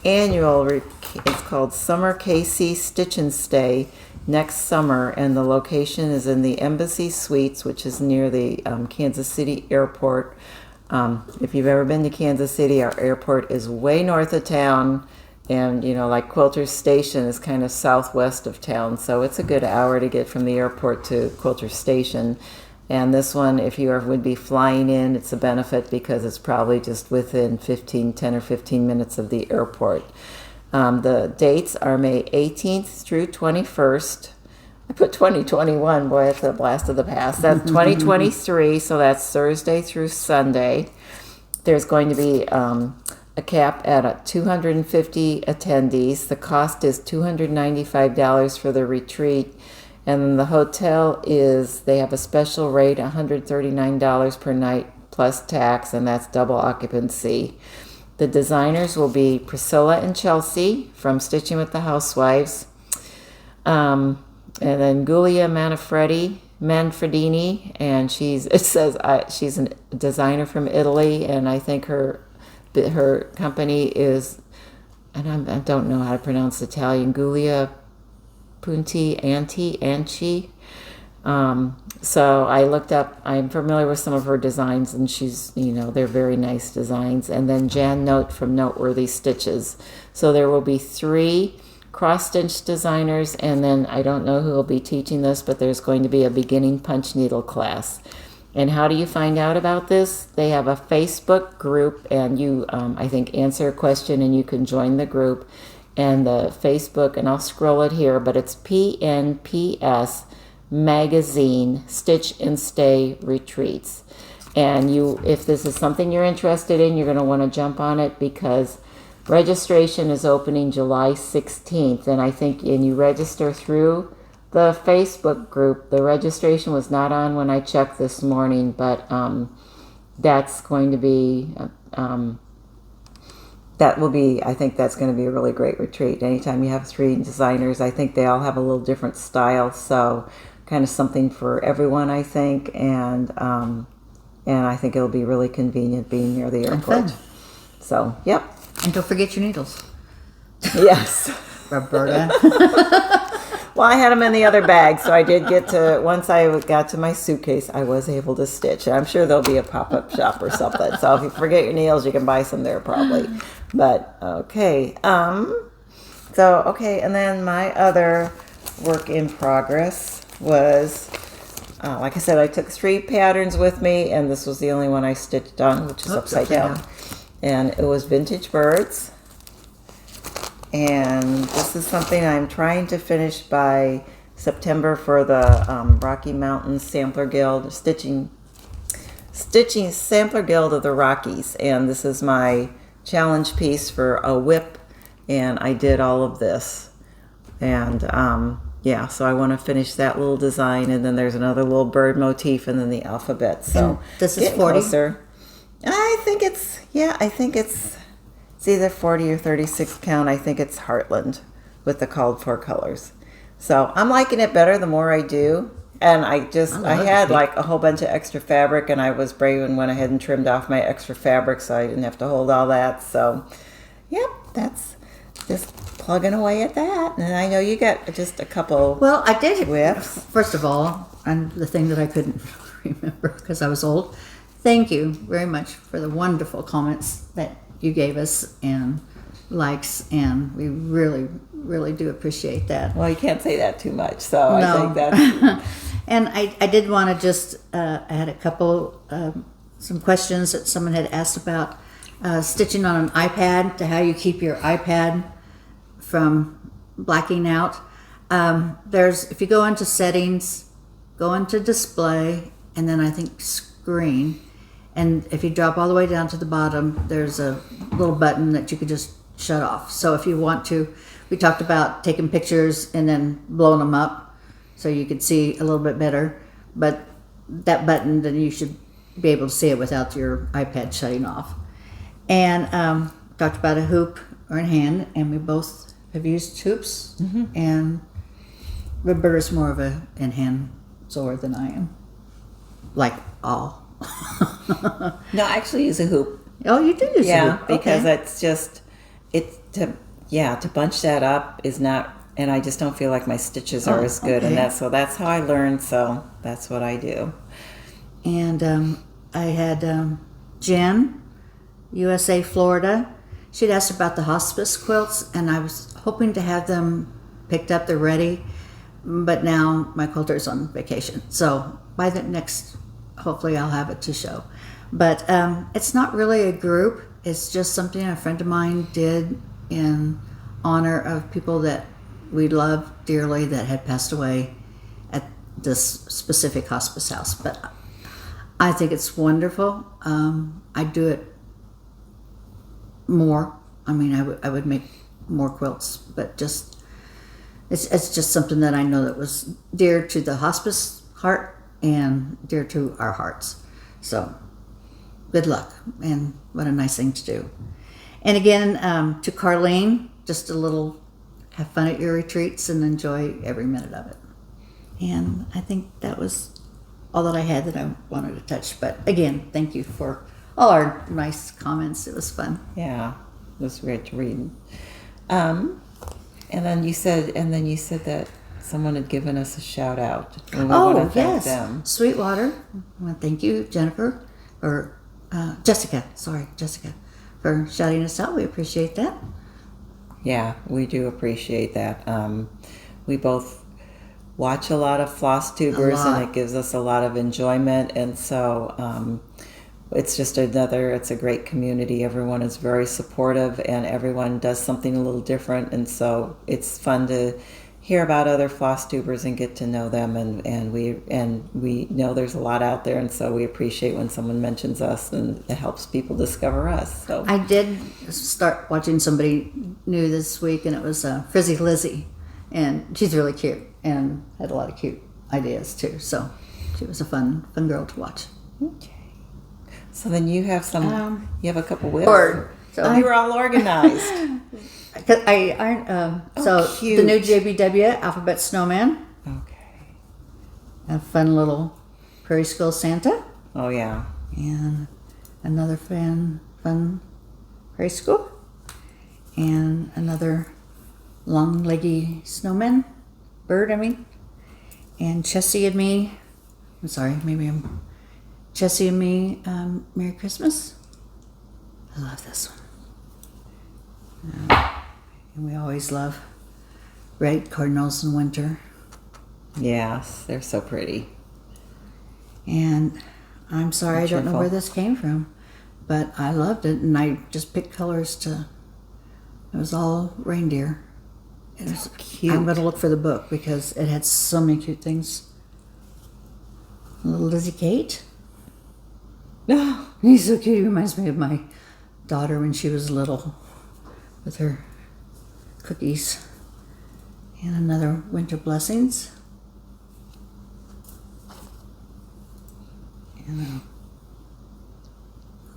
Speaker 1: annual, it's called Summer KC Stitch and Stay, next summer, and the location is in the Embassy Suites, which is near the Kansas City airport. If you've ever been to Kansas City, our airport is way north of town, and like Quilter Station is kind of southwest of town, so it's a good hour to get from the airport to Quilter Station. And this one, if you would be flying in, it's a benefit because it's probably just within 10 or 15 minutes of the airport. The dates are May 18th through 21st. I put 2021, boy, that's a blast of the past. That's 2023, so that's Thursday through Sunday. There's going to be a cap at 250 attendees. The cost is $295 for the retreat, And then the hotel they have a special rate, $139 per night plus tax, and that's double occupancy. The designers will be Priscilla and Chelsea from Stitching with the Housewives. And then Giulia Manfredini, and she's a designer from Italy, and I think her company is, and I don't know how to pronounce Italian, Giulia Punti Anci. So I looked up, I'm familiar with some of her designs, and they're very nice designs. And then Jan Note from Noteworthy Stitches. So there will be 3 cross-stitch designers, and then I don't know who will be teaching this, but there's going to be a beginning punch needle class. And how do you find out about this? They have a Facebook group, and you, I think, answer a question and you can join the group. And the Facebook, and I'll scroll it here, but it's PNPS Magazine Stitch and Stay Retreats. And if this is something you're interested in, you're going to want to jump on it, because registration is opening July 16th. And I think, and you register through the Facebook group. The registration was not on when I checked this morning, but that's going to be, I think that's going to be a really great retreat. Anytime you have 3 designers, I think they all have a little different style, so kind of something for everyone, I think, and I think it'll be really convenient being near the airport. So, yep.
Speaker 2: And don't forget your needles.
Speaker 1: Yes.
Speaker 2: Roberta.
Speaker 1: Well, I had them in the other bag, so I did get to, once I got to my suitcase, I was able to stitch. I'm sure there'll be a pop-up shop or something. So if you forget your needles, you can buy some there probably. But, okay. And then my other work in progress was, like I said, I took 3 patterns with me, and this was the only one I stitched on, which is upside down. And it was Vintage Birds. And this is something I'm trying to finish by September for the Rocky Mountain Sampler Guild, Stitching Sampler Guild of the Rockies. And this is my challenge piece for a WIP, and I did all of this. And so I want to finish that little design, and then there's another little bird motif, and then the alphabet. So
Speaker 2: and this is 40?
Speaker 1: Closer. I think it's either 40 or 36 count. I think it's Heartland with the called for colors. So I'm liking it better the more I do. And I had like a whole bunch of extra fabric, and I was brave and went ahead and trimmed off my extra fabric so I didn't have to hold all that. So, yep, that's just plugging away at that. And I know you got just a couple.
Speaker 2: Well, I did.
Speaker 1: WIPs.
Speaker 2: First of all, and the thing that I couldn't remember because I was old, thank you very much for the wonderful comments that you gave us and likes, and we really, really do appreciate that.
Speaker 1: Well, you can't say that too much, so
Speaker 2: No.
Speaker 1: I think that's...
Speaker 2: And I did want to just, I had a couple, some questions that someone had asked about stitching on an iPad, to how you keep your iPad from blacking out. If you go into settings, go into display, and then I think screen, and if you drop all the way down to the bottom, there's a little button that you could just shut off. So if you want to, we talked about taking pictures and then blowing them up so you could see a little bit better. But that button, then you should be able to see it without your iPad shutting off. And talked about a hoop or in hand, and we both have used hoops. Mm-hmm. And Roberta's more of a in hand sewer than I am. Like all.
Speaker 1: No, I actually use a hoop.
Speaker 2: Oh, you do use a hoop?
Speaker 1: Yeah, because it's just, to bunch that up is not, and I just don't feel like my stitches are as good. Okay. And that's how I learned, so that's what I do.
Speaker 2: And I had Jen, USA, Florida. She'd asked about the hospice quilts, and I was hoping to have them picked up. They're ready, but now my quilter's on vacation. So by the next, hopefully I'll have it to show. But it's not really a group. It's just something a friend of mine did in honor of people that we love dearly that had passed away at this specific hospice house. But I think it's wonderful. I do it more. I mean, I would make more quilts, but just it's just something that I know that was dear to the hospice heart and dear to our hearts. So good luck, and what a nice thing to do. And again, to Carlene, just a little have fun at your retreats and enjoy every minute of it. And I think that was all that I had that I wanted to touch. But again, thank you for all our nice comments. It was fun.
Speaker 1: Yeah, it was great to read. And then you said that someone had given us a shout out. And we want to thank them.
Speaker 2: Sweetwater. I want to thank you, Jennifer, or Jessica, for shouting us out. We appreciate that.
Speaker 1: Yeah, we do appreciate that. We both watch a lot of Flosstubers, and it gives us a lot of enjoyment. And so it's just it's a great community. Everyone is very supportive, and everyone does something a little different. And so it's fun to hear about other Flosstubers and get to know them. And we know there's a lot out there, and so we appreciate when someone mentions us, and it helps people discover us. So
Speaker 2: I did start watching somebody new this week, and it was Frizzy Lizzie, and she's really cute and had a lot of cute ideas too. So she was a fun girl to watch.
Speaker 1: Okay. So then you have you have a couple wheels. You were all organized.
Speaker 2: Cute. The new JBW Alphabet Snowman.
Speaker 1: Okay.
Speaker 2: A fun little Prairie School Santa.
Speaker 1: Oh yeah.
Speaker 2: And another fun Prairie School. And another long leggy snowman. Bird, I mean. And Chessie and me. I'm sorry, Chessie and me, Merry Christmas. I love this one. And we always love red cardinals in winter.
Speaker 1: Yes, they're so pretty.
Speaker 2: And I'm sorry, I don't know where this came from, but I loved it, and I just picked colors to. It was all reindeer. It was
Speaker 1: cute.
Speaker 2: I'm going to look for the book because it had so many cute things. Little Lizzie Kate.
Speaker 1: No,
Speaker 2: He's so cute. He reminds me of my daughter when she was little with her cookies. And another Winter Blessings. And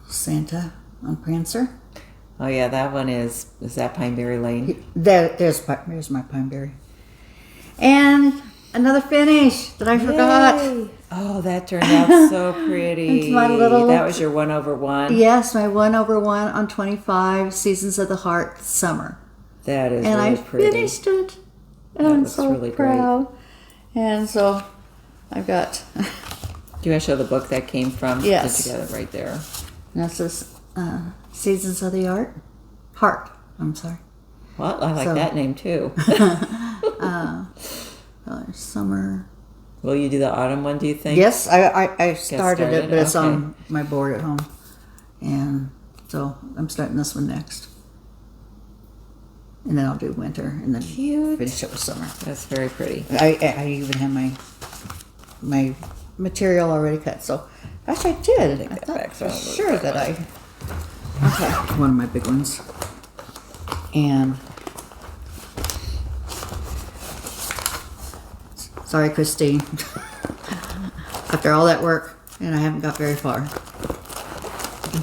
Speaker 2: a Santa on Prancer.
Speaker 1: Oh yeah, that one is that Pineberry Lane?
Speaker 2: There's my Pineberry. And another finish that I forgot.
Speaker 1: Yay. Oh, that turned out so pretty.
Speaker 2: It's my little,
Speaker 1: that was your 1/1?
Speaker 2: Yes, my 1/1 on 25 Seasons of the Heart Summer.
Speaker 1: That is
Speaker 2: and
Speaker 1: really
Speaker 2: I
Speaker 1: pretty.
Speaker 2: finished it. And I'm so
Speaker 1: really
Speaker 2: proud. Great. And so I've got...
Speaker 1: Do you want to show the book that came from?
Speaker 2: Yes.
Speaker 1: You got it right there.
Speaker 2: This is Seasons of the Heart. I'm sorry.
Speaker 1: Well, I like that name too.
Speaker 2: Summer.
Speaker 1: Will you do the autumn one, do you think?
Speaker 2: Yes, I started it, but it's
Speaker 1: okay.
Speaker 2: on my board at home. And so I'm starting this one next. And then I'll do winter and then finish it with summer.
Speaker 1: That's very pretty.
Speaker 2: I even have my material already cut. So gosh, I did. I thought for sure that I... Okay, one of my big ones. And... Sorry, Christine. After all that work, and I haven't got very far.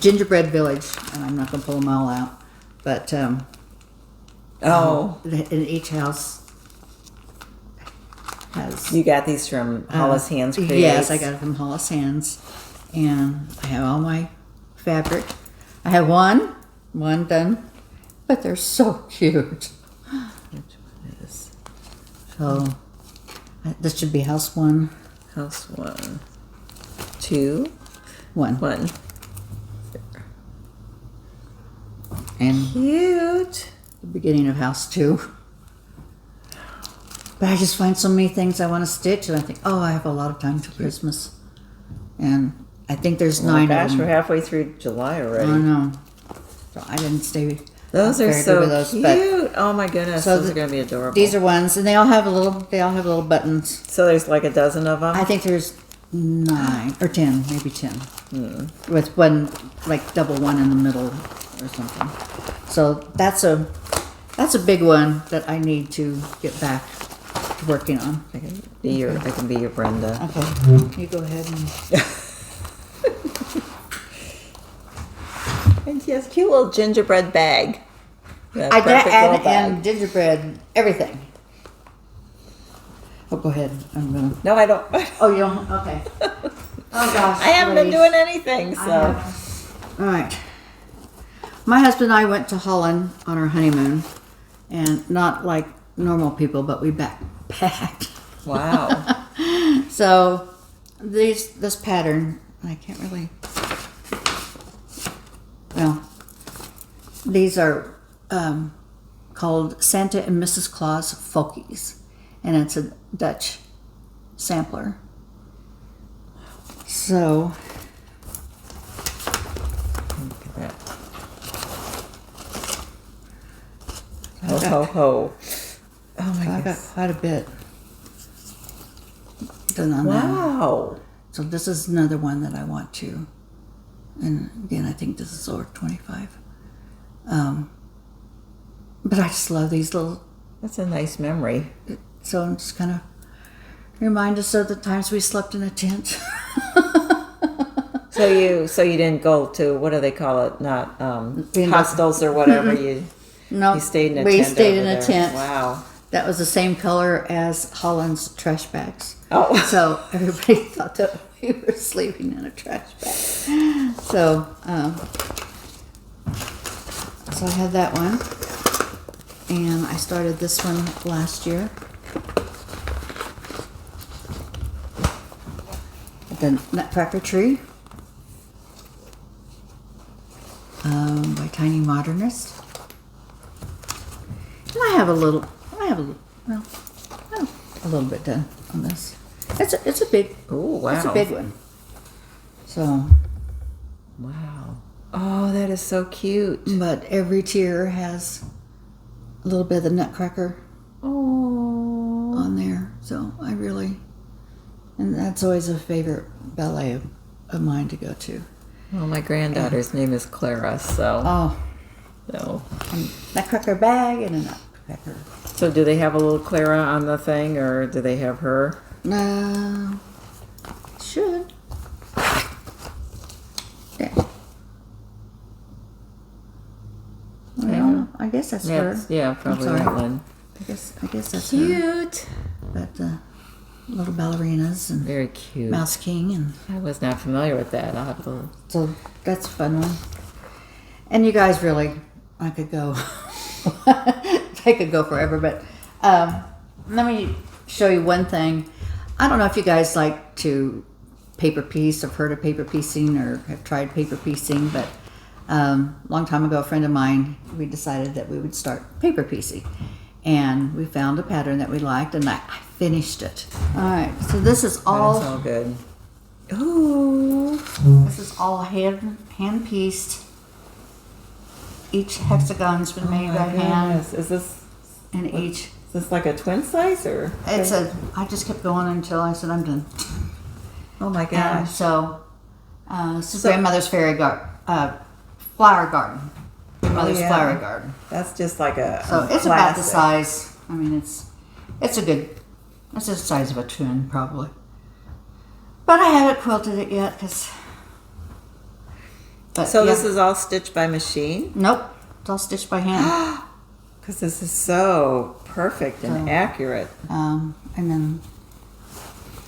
Speaker 2: Gingerbread Village, and I'm not going to pull them all out, but in each house has...
Speaker 1: You got these from Hollis Hands Creates?
Speaker 2: Yes, I got it from Hollis Hands, and I have all my fabric. I have one done, but they're so cute.
Speaker 1: Which one is?
Speaker 2: So... This should be house 1.
Speaker 1: House 1. 2.
Speaker 2: 1.
Speaker 1: 1.
Speaker 2: And
Speaker 1: cute.
Speaker 2: The beginning of house 2. But I just find so many things I want to stitch, and I think, I have a lot of time till Christmas. And I think there's 9 of them.
Speaker 1: We're halfway through July already.
Speaker 2: I know. So I didn't stay.
Speaker 1: Those are so
Speaker 2: those,
Speaker 1: cute. Oh my goodness, those are going to be adorable.
Speaker 2: These are ones, and they all have little buttons.
Speaker 1: So there's like a dozen of them?
Speaker 2: I think there's 9 or 10, maybe 10. With one, like double one in the middle or something. So that's That's a big one that I need to get back to working on.
Speaker 1: I can be your Brenda.
Speaker 2: Okay, you go ahead and...
Speaker 1: And she has a cute little gingerbread bag.
Speaker 2: I did add and gingerbread, everything. Oh, go ahead. I'm gonna...
Speaker 1: No, I don't.
Speaker 2: Oh, you don't? Okay. Oh, gosh.
Speaker 1: I haven't been doing anything, so.
Speaker 2: All right. My husband and I went to Holland on our honeymoon, and not like normal people, but we backpacked.
Speaker 1: Wow.
Speaker 2: So this pattern, I can't really. Well, these are called Santa and Mrs. Claus Folkies, and it's a Dutch sampler. So.
Speaker 1: Look at that. Ho, ho, ho. Oh my
Speaker 2: I got
Speaker 1: goodness.
Speaker 2: quite a bit done on that.
Speaker 1: Wow.
Speaker 2: So this is another one that I want to, and again, I think this is over 25. But I just love these little,
Speaker 1: That's a nice memory.
Speaker 2: so I'm just kind of remind us of the times we slept in a tent.
Speaker 1: So you didn't go to, what do they call it? Not hostels or whatever. You stayed in a tent.
Speaker 2: We stayed in
Speaker 1: over
Speaker 2: a
Speaker 1: there.
Speaker 2: tent.
Speaker 1: Wow.
Speaker 2: That was the same color as Holland's trash bags.
Speaker 1: Oh.
Speaker 2: So everybody thought that we were sleeping in a trash bag. So, so I had that one. And I started this one last year. The Nutcracker Tree by Tiny Modernist. And I have a little bit done on this. It's a big,
Speaker 1: Oh, wow.
Speaker 2: it's a big one. So,
Speaker 1: Wow. Oh, that is so cute.
Speaker 2: but every tier has a little bit of the Nutcracker
Speaker 1: Oh.
Speaker 2: on there. So and that's always a favorite ballet of mine to go to.
Speaker 1: Well, my granddaughter's name is Clara, so.
Speaker 2: Oh,
Speaker 1: So.
Speaker 2: a Nutcracker bag and a Nutcracker.
Speaker 1: So do they have a little Clara on the thing, or do they have her?
Speaker 2: Should. Yeah. Well, I guess that's her.
Speaker 1: Yeah, probably
Speaker 2: sorry.
Speaker 1: that one.
Speaker 2: I guess that's her.
Speaker 1: Cute.
Speaker 2: But little ballerinas and
Speaker 1: Very cute.
Speaker 2: Mouse King, and
Speaker 1: I was not familiar with that. I'll have to.
Speaker 2: so that's a fun one. And you guys really, I could go. I could go forever, but let me show you one thing. I don't know if you guys like to paper piece, have heard of paper piecing, or have tried paper piecing, but a long time ago, a friend of mine, we decided that we would start paper piecing. And we found a pattern that we liked, and I finished it. All right, so this is all.
Speaker 1: That's all good. Ooh.
Speaker 2: This is all hand pieced. Each hexagon's been made by hand,
Speaker 1: Is this
Speaker 2: each.
Speaker 1: Is this like a twin size or?
Speaker 2: I just kept going until I said I'm done.
Speaker 1: Oh my
Speaker 2: And
Speaker 1: gosh.
Speaker 2: so, this is grandmother's flower garden. Grandmother's
Speaker 1: yeah.
Speaker 2: flower garden.
Speaker 1: That's just like a.
Speaker 2: So it's about the
Speaker 1: classic.
Speaker 2: size. I mean, it's the size of a twin probably. But I haven't quilted it yet because.
Speaker 1: So this is all stitched by machine?
Speaker 2: Nope, it's all stitched by hand.
Speaker 1: Because this is so perfect and accurate.
Speaker 2: And then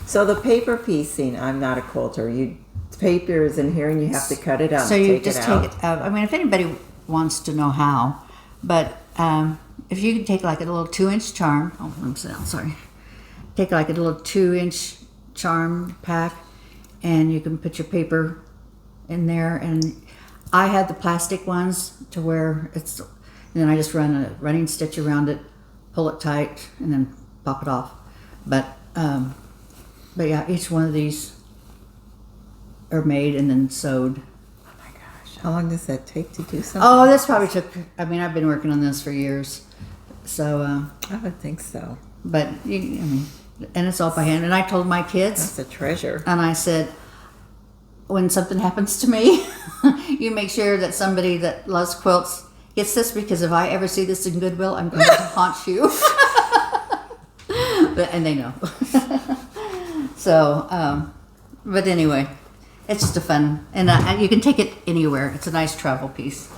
Speaker 1: So the paper piecing, I'm not a quilter. The paper is in here and you have to cut it out.
Speaker 2: so
Speaker 1: and
Speaker 2: you
Speaker 1: take
Speaker 2: just
Speaker 1: it out.
Speaker 2: take it out. I mean, if anybody wants to know how, but if you can take like a little 2-inch charm. Oh, I'm sorry. Take like a little 2-inch charm pack, and you can put your paper in there. And I had the plastic ones to where it's, and then I just run a running stitch around it, pull it tight, and then pop it off. But yeah, each one of these are made and then sewed.
Speaker 1: Oh my gosh. How long does that take to do something?
Speaker 2: Oh, this probably took, I mean, I've been working on this for years. So,
Speaker 1: I would think so.
Speaker 2: but, and it's all by hand. And I told my kids,
Speaker 1: That's a treasure.
Speaker 2: and I said, when something happens to me, you make sure that somebody that loves quilts It's this because if I ever see this in Goodwill, I'm going to haunt you. And they know. So, but anyway, it's just a fun, and you can take it anywhere. It's a nice travel piece.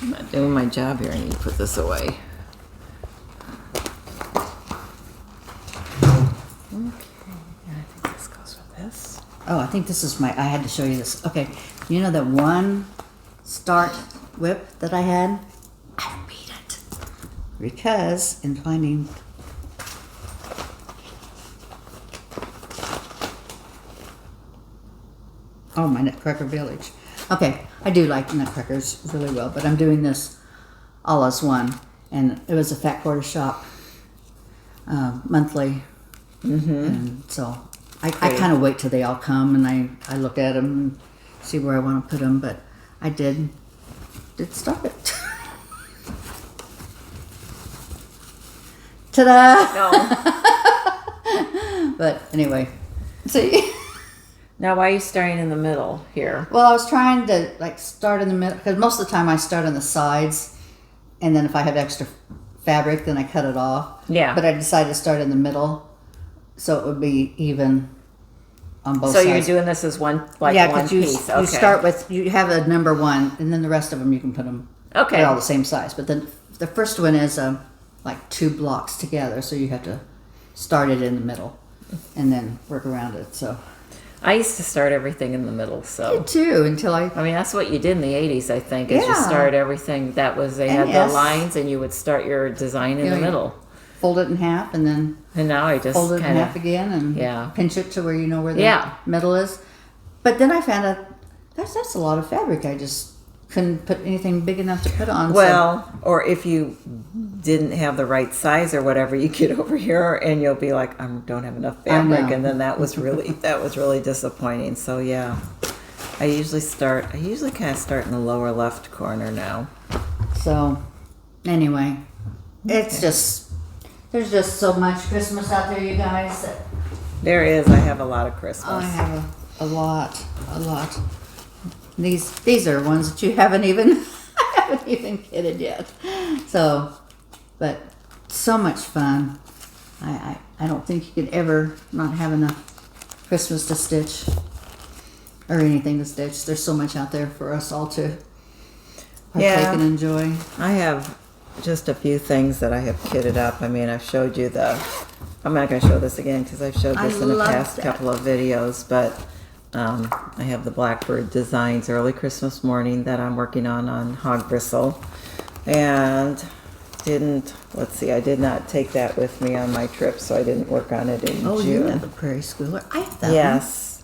Speaker 1: I'm not doing my job here. I need to put this away.
Speaker 2: Oh, I think this is I had to show you this. Okay, you know that one start whip that I had? I beat it. Because in finding... Oh, my Nutcracker Village. Okay, I do like Nutcrackers really well, but I'm doing this all as one. And it was a Fat Quarter Shop monthly. And so... I kind of wait till they all come, and I look at them and see where I want to put them, but I did start it. Ta-da!
Speaker 1: No.
Speaker 2: But anyway, see?
Speaker 1: Now, why are you starting in the middle here?
Speaker 2: Well, I was trying to start in the middle, because most of the time I start on the sides, and then if I have extra fabric, then I cut it off.
Speaker 1: Yeah.
Speaker 2: But I decided to start in the middle, so it would be even on both sides.
Speaker 1: So you're doing this as one one piece. Okay.
Speaker 2: You start with, you have a number one, and then the rest of them you can put them.
Speaker 1: Okay.
Speaker 2: They're all the same size, but then the first one is like 2 blocks together, so you have to start it in the middle, and then work around it. So
Speaker 1: I used to start everything in the middle. So
Speaker 2: me too, until
Speaker 1: I mean, that's what you did in the 80s, I think. Is you start everything. That was they had the lines, and you would start your design in the middle.
Speaker 2: Fold it in half, and then
Speaker 1: now I just
Speaker 2: fold it in half again, and pinch it to where you know where the middle is. But then I found out that's a lot of fabric. I just couldn't put anything big enough to put on.
Speaker 1: Well, or if you didn't have the right size or whatever, you get over here and you'll be like, I don't have enough fabric, and then that was really disappointing. So yeah, I usually kind of start in the lower left corner now.
Speaker 2: So anyway, it's just. There's just so much Christmas out there, you guys.
Speaker 1: There is. I have a lot of Christmas.
Speaker 2: I have a lot. These are ones that you haven't even kitted yet. So, but so much fun. I don't think you could ever not have enough Christmas to stitch or anything to stitch. There's so much out there for us all to partake and enjoy.
Speaker 1: I have just a few things that I have kitted up. I mean, I've showed you I'm not going to show this again because I've showed this in the past couple of videos, but I have the Blackbird Designs Early Christmas Morning that I'm working on hog bristle, and I did not take that with me on my trip, so I didn't work on it in June.
Speaker 2: Oh, you have a Prairie Schooler. I have that one.
Speaker 1: Yes.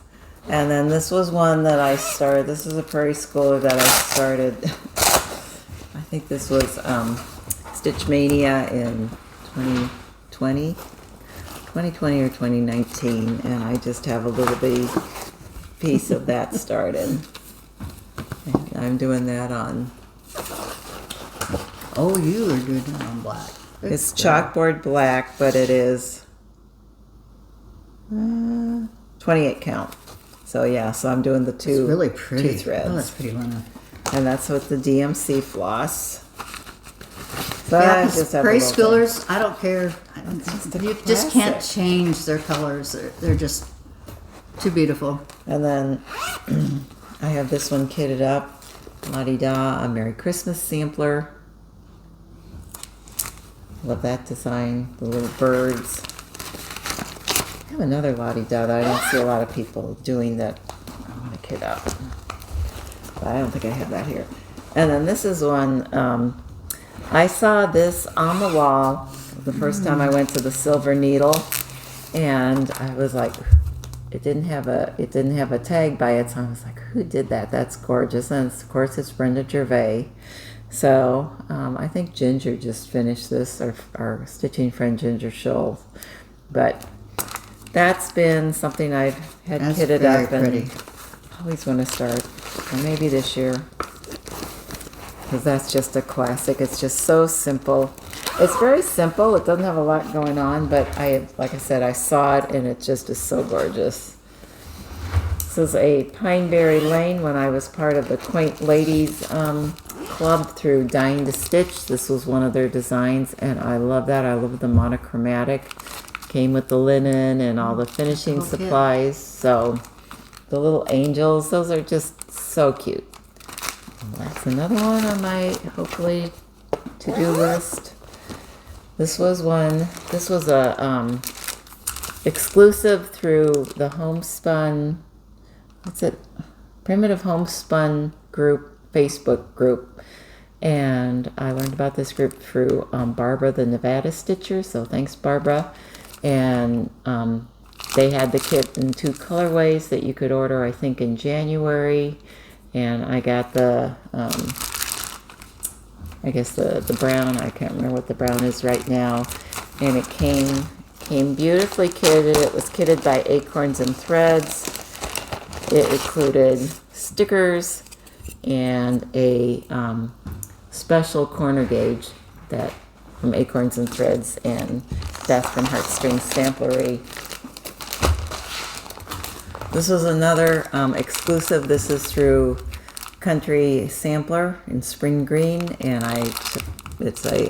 Speaker 1: And then this was one that I started. This is a Prairie Schooler that I started. I think this was Stitch Mania in 2020 or 2019, and I just have a little bitty piece of that started. And I'm doing that on.
Speaker 2: Oh, you are doing it on black.
Speaker 1: It's chalkboard black, but it is 28 count. So yeah, so I'm doing the two.
Speaker 2: It's really pretty.
Speaker 1: 2 threads.
Speaker 2: Oh, that's pretty, Lena.
Speaker 1: And that's with the DMC floss. So
Speaker 2: Yeah,
Speaker 1: I just have
Speaker 2: Prairie
Speaker 1: a little
Speaker 2: Schoolers, I don't care. You just can't
Speaker 1: classic.
Speaker 2: change their colors. They're just too beautiful.
Speaker 1: And then I have this one kitted up. La-di-da, a Merry Christmas sampler. Love that design. The little birds. I have another la-di-da that I don't see a lot of people doing that I want to kit up. But I don't think I have that here. And then this is one, I saw this on the wall the first time I went to the Silver Needle, and I was like, it didn't have a tag by it, so I was like, who did that? That's gorgeous. And of course it's Brenda Gervais. So I think Ginger just finished this, our stitching friend Ginger Scholl. But that's been something I've had kitted up and always want to start. Or maybe this year, because that's just a classic. It's just so simple. It's very simple. It doesn't have a lot going on, but like I said, I saw it and it just is so gorgeous. This is a Pineberry Lane when I was part of the Quaint Ladies Club through Dying to Stitch. This was one of their designs, and I love that. I love the monochromatic. Came with the linen and all the finishing supplies. So the little angels, those are just so cute. And that's another one on my hopefully to-do list. This was a exclusive through the Homespun, Primitive Homespun group, Facebook group. And I learned about this group through Barbara, the Nevada Stitcher. So thanks, Barbara. And they had the kit in 2 colorways that you could order, I think, in January. And I got the, I guess the brown. I can't remember what the brown is right now. And it came beautifully kitted. It was kitted by Acorns and Threads. It included stickers and a special corner gauge that from Acorns and Threads, and that's from Heartstrings Samplery. This was another exclusive. This is through Country Sampler in Spring Green, and it's a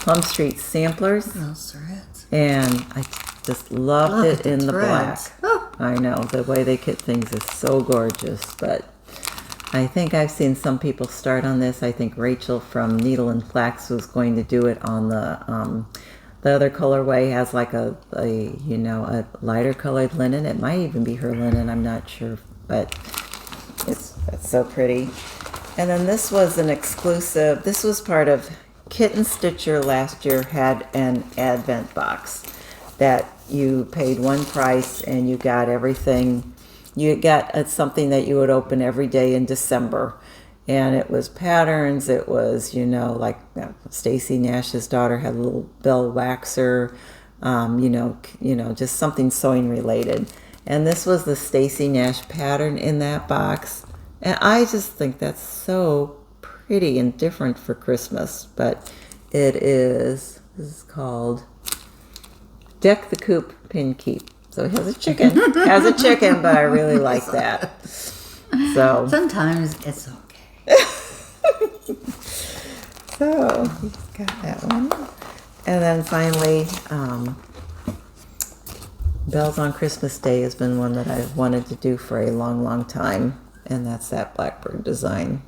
Speaker 1: Plum Street Samplers.
Speaker 2: Those threads.
Speaker 1: And I just loved it in the black.
Speaker 2: Oh.
Speaker 1: I know, the way they kit things is so gorgeous, but I think I've seen some people start on this. I think Rachel from Needle and Flax was going to do it on the other colorway has like a lighter colored linen. It might even be her linen, I'm not sure, but it's so pretty. And then this was an exclusive. This was part of Kitten Stitcher last year had an advent box that you paid one price and you got everything. You got something that you would open every day in December. And it was patterns. It was, like Stacy Nash's daughter had a little bell waxer, just something sewing related. And this was the Stacy Nash pattern in that box. And I just think that's so pretty and different for Christmas. But this is called Deck the Coop, Pin Keep. So it has a chicken. But I really like that. So
Speaker 2: sometimes it's okay.
Speaker 1: So he's got that one. And then finally, Bells on Christmas Day has been one that I've wanted to do for a long, long time. And that's that Blackbird design.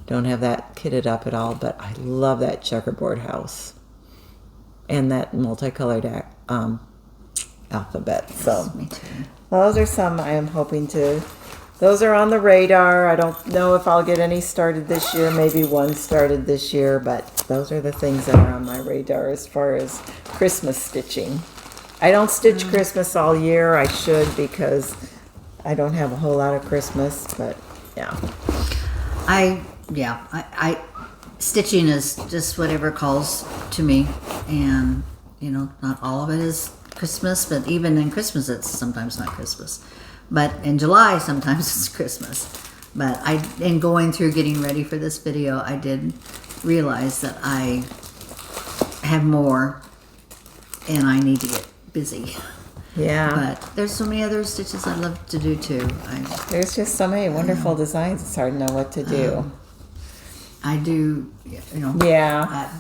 Speaker 1: Don't have that kitted up at all, but I love that checkerboard house. And that multicolored alphabet. So
Speaker 2: Me too.
Speaker 1: those are some I am hoping to. Those are on the radar. I don't know if I'll get any started this year. Maybe one started this year, but those are the things that are on my radar as far as Christmas stitching. I don't stitch Christmas all year. I should, because I don't have a whole lot of Christmas, but yeah.
Speaker 2: I stitching is just whatever calls to me, and not all of it is Christmas, but even in Christmas it's sometimes not Christmas. But in July sometimes it's Christmas. But in going through getting ready for this video, I did realize that I have more and I need to get busy.
Speaker 1: Yeah.
Speaker 2: But there's so many other stitches I love to do too.
Speaker 1: There's just so many wonderful designs. It's hard to know what to do.
Speaker 2: I do,
Speaker 1: Yeah.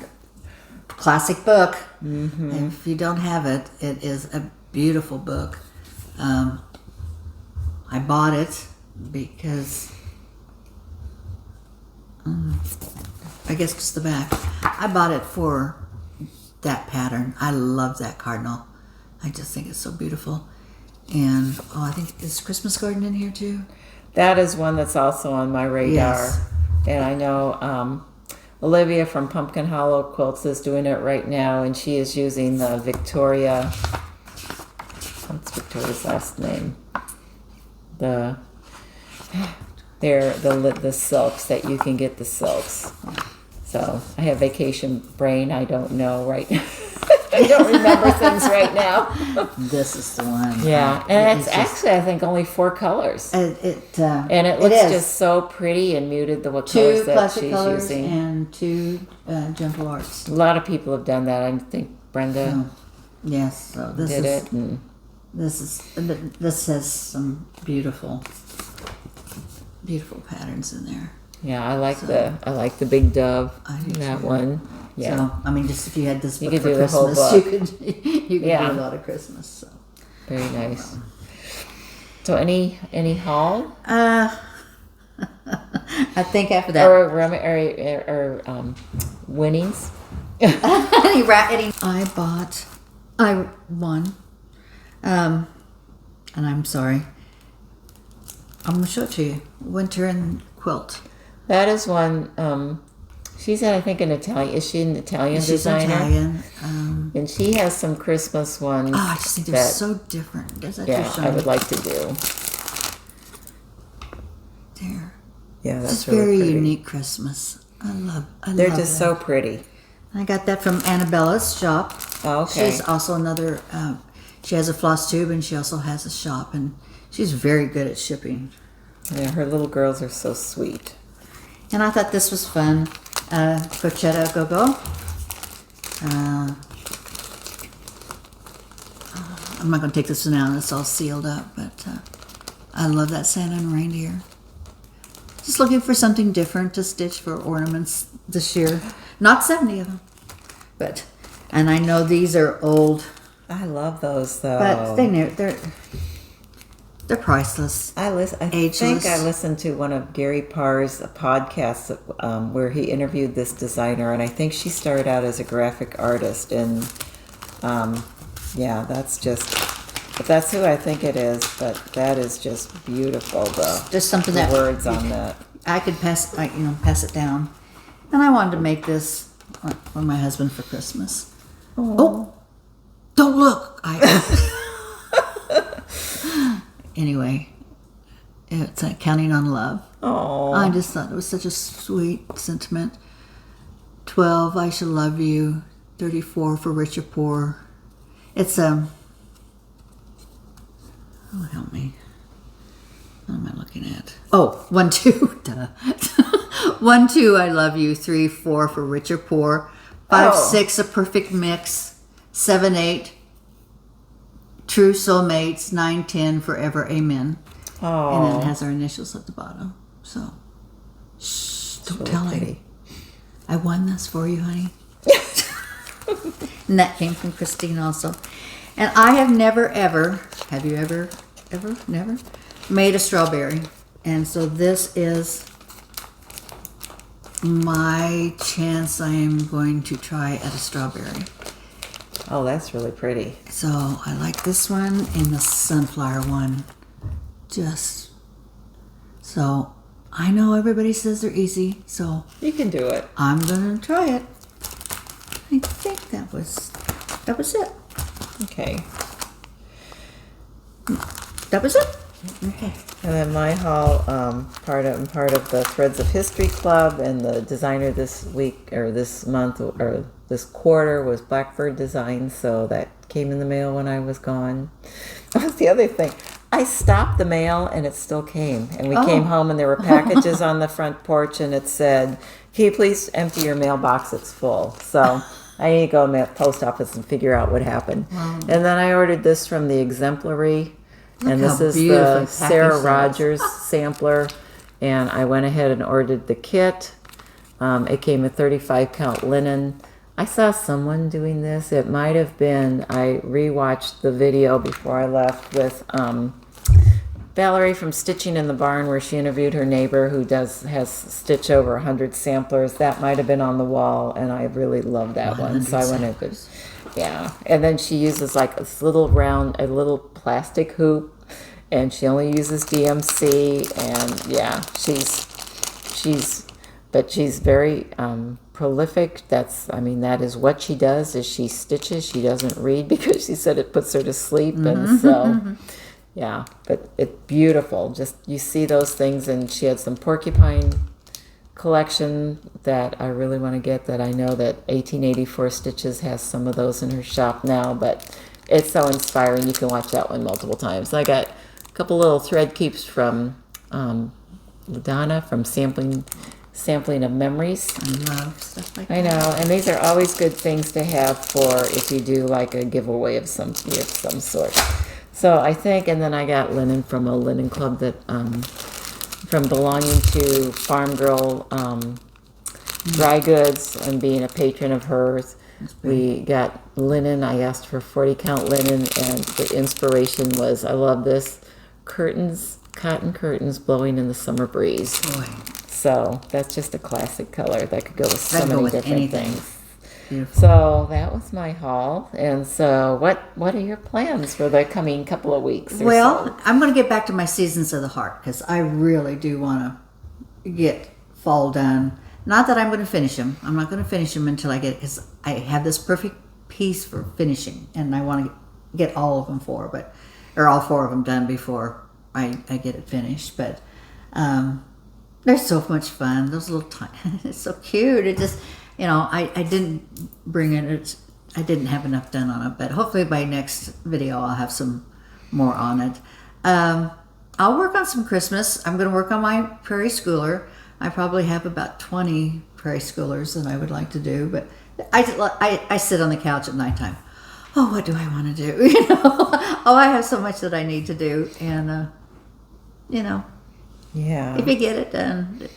Speaker 2: Classic book.
Speaker 1: Mm-hmm.
Speaker 2: If you don't have it, it is a beautiful book. I bought it because, I guess just the back. I bought it for that pattern. I love that cardinal. I just think it's so beautiful. And, I think, is Christmas Garden in here too?
Speaker 1: That is one that's also on my radar.
Speaker 2: Yes.
Speaker 1: And I know Olivia from Pumpkin Hollow Quilts is doing it right now, and she is using the Victoria. What's Victoria's last name? The silks that you can get the silks. So I have vacation brain. I don't know right now. I don't remember things right now.
Speaker 2: This is the one.
Speaker 1: Yeah, and it's actually, I think, only 4 colors.
Speaker 2: And
Speaker 1: it looks just so pretty and muted, the colors that
Speaker 2: classic
Speaker 1: she's
Speaker 2: colors
Speaker 1: using.
Speaker 2: and 2 gentle arts.
Speaker 1: A lot of people have done that. I think Brenda
Speaker 2: Yes, so this
Speaker 1: did
Speaker 2: is
Speaker 1: it. And
Speaker 2: This has some beautiful patterns in there.
Speaker 1: Yeah, I like the big dove.
Speaker 2: I do
Speaker 1: That
Speaker 2: too.
Speaker 1: one. Yeah.
Speaker 2: So I mean, just if you had this book
Speaker 1: could
Speaker 2: for
Speaker 1: do the whole
Speaker 2: Christmas,
Speaker 1: book.
Speaker 2: you could do a lot of Christmas. So.
Speaker 1: Very nice. So any haul
Speaker 2: I think after that,
Speaker 1: or winnings?
Speaker 2: I won, and I'm sorry. I'm gonna show it to you. Winter and Quilt.
Speaker 1: That is one. She's I think an Italian. Is she an Italian
Speaker 2: She's
Speaker 1: designer?
Speaker 2: Italian.
Speaker 1: And she has some Christmas ones.
Speaker 2: I just think they're so different.
Speaker 1: I would like to do.
Speaker 2: There.
Speaker 1: Yeah, that's
Speaker 2: It's
Speaker 1: really
Speaker 2: very
Speaker 1: pretty.
Speaker 2: unique Christmas.
Speaker 1: They're just so pretty.
Speaker 2: I got that from Annabella's shop.
Speaker 1: Oh, okay.
Speaker 2: She's also another. She has a Flosstube and she also has a shop, and she's very good at shipping.
Speaker 1: Yeah, her little girls are so sweet.
Speaker 2: And I thought this was fun. Cochetta Go Go. I'm not going to take this one out. It's all sealed up, but I love that Santa and reindeer. Just looking for something different to stitch for ornaments this year. Not 70 of them, and I know these are old,
Speaker 1: I love those though.
Speaker 2: but they're priceless.
Speaker 1: I
Speaker 2: Ageless.
Speaker 1: think I listened to one of Gary Parr's podcasts where he interviewed this designer, and I think she started out as a graphic artist, and that's who I think it is. But that is just beautiful.
Speaker 2: Just something
Speaker 1: the
Speaker 2: that
Speaker 1: words on that.
Speaker 2: I could pass it down, and I wanted to make this for my husband for Christmas. Oh, don't look! Anyway, it's Counting on Love.
Speaker 1: Oh,
Speaker 2: I just thought it was such a sweet sentiment. 12, I shall love you. 34, for rich or poor. It's oh, help me. What am I looking at? Oh, 1, 2, duh. 1, 2, I love you. 3, 4, for rich or poor. 5, 6, a perfect mix. 7, 8, true soulmates. 9, 10, forever, amen.
Speaker 1: oh,
Speaker 2: And then it has our initials at the bottom. So, shh, don't
Speaker 1: really
Speaker 2: tell
Speaker 1: pretty.
Speaker 2: him. I won this for you, honey. And that came from Christine also. And I have never, ever, have you ever, never, made a strawberry. And so this is my chance I am going to try at a strawberry.
Speaker 1: Oh, that's really pretty.
Speaker 2: So I like this one and the sunflower one. So I know everybody says they're easy, so
Speaker 1: You can do it.
Speaker 2: I'm gonna try it. I think that was it.
Speaker 1: Okay.
Speaker 2: That was it. Okay.
Speaker 1: And then my haul, part of the Threads of History Club, and the designer this week or this month or this quarter was Blackbird Designs, so that came in the mail when I was gone. That was the other thing. I stopped the mail and it still came. And we came home and there were packages on the front porch and it said, "Can you please empty your mailbox? It's full." So I need to go to the post office and figure out what happened. Wow. And then I ordered this from the Exemplary. And this is the Sarah Rogers sampler. And I went ahead and ordered the kit. It came with 35 count linen. I saw someone doing this. It might have been, I rewatched the video before I left with Valerie from Stitching in the Barn, where she interviewed her neighbor who has stitched over 100 samplers. That might have been on the wall, and I really love that one. So I went in, yeah. And then she uses like this little a little plastic hoop, and she only uses DMC, and yeah, she's very prolific. That is what she does, is she stitches. She doesn't read because she said it puts her to sleep. And so yeah, but it's beautiful. Just, you see those things. And she had some porcupine collection that I really want to get, that I know that 1884 Stitches has some of those in her shop now, but it's so inspiring. You can watch that one multiple times. I got a couple little thread keeps from LaDonna from sampling of memories.
Speaker 2: I love stuff like that.
Speaker 1: I know, and these are always good things to have for if you do like a giveaway of some sort.
Speaker 3: So I think, and then I got linen from a linen club that, from belonging to Farm Girl Dry Goods and being a patron of hers. We got linen. I asked for 40 count linen, and the inspiration was, I love this, curtains, cotton curtains blowing in the summer breeze.
Speaker 2: Boy.
Speaker 3: So that's just a classic color that could go with so
Speaker 2: That'd go
Speaker 3: many
Speaker 2: with
Speaker 3: different
Speaker 2: anything.
Speaker 3: things.
Speaker 2: Beautiful.
Speaker 3: So that was my haul. And so what are your plans for the coming couple of weeks or
Speaker 2: Well,
Speaker 3: so?
Speaker 2: I'm going to get back to my Seasons of the Heart because I really do want to get fall done. Not that I'm going to finish them. I'm not going to finish them until I get, because I have this perfect piece for finishing, and I want to get all of them or all 4 of them done before I get it finished. But they're so much fun. Those little tiny, it's so cute. It just, I didn't bring it. I didn't have enough done on it, but hopefully by next video I'll have some more on it. I'll work on some Christmas. I'm going to work on my Prairie Schooler. I probably have about 20 Prairie Schoolers that I would like to do, but I sit on the couch at nighttime. Oh, what do I want to do? Oh, I have so much that I need to do, and
Speaker 3: Yeah.
Speaker 2: if you get it done,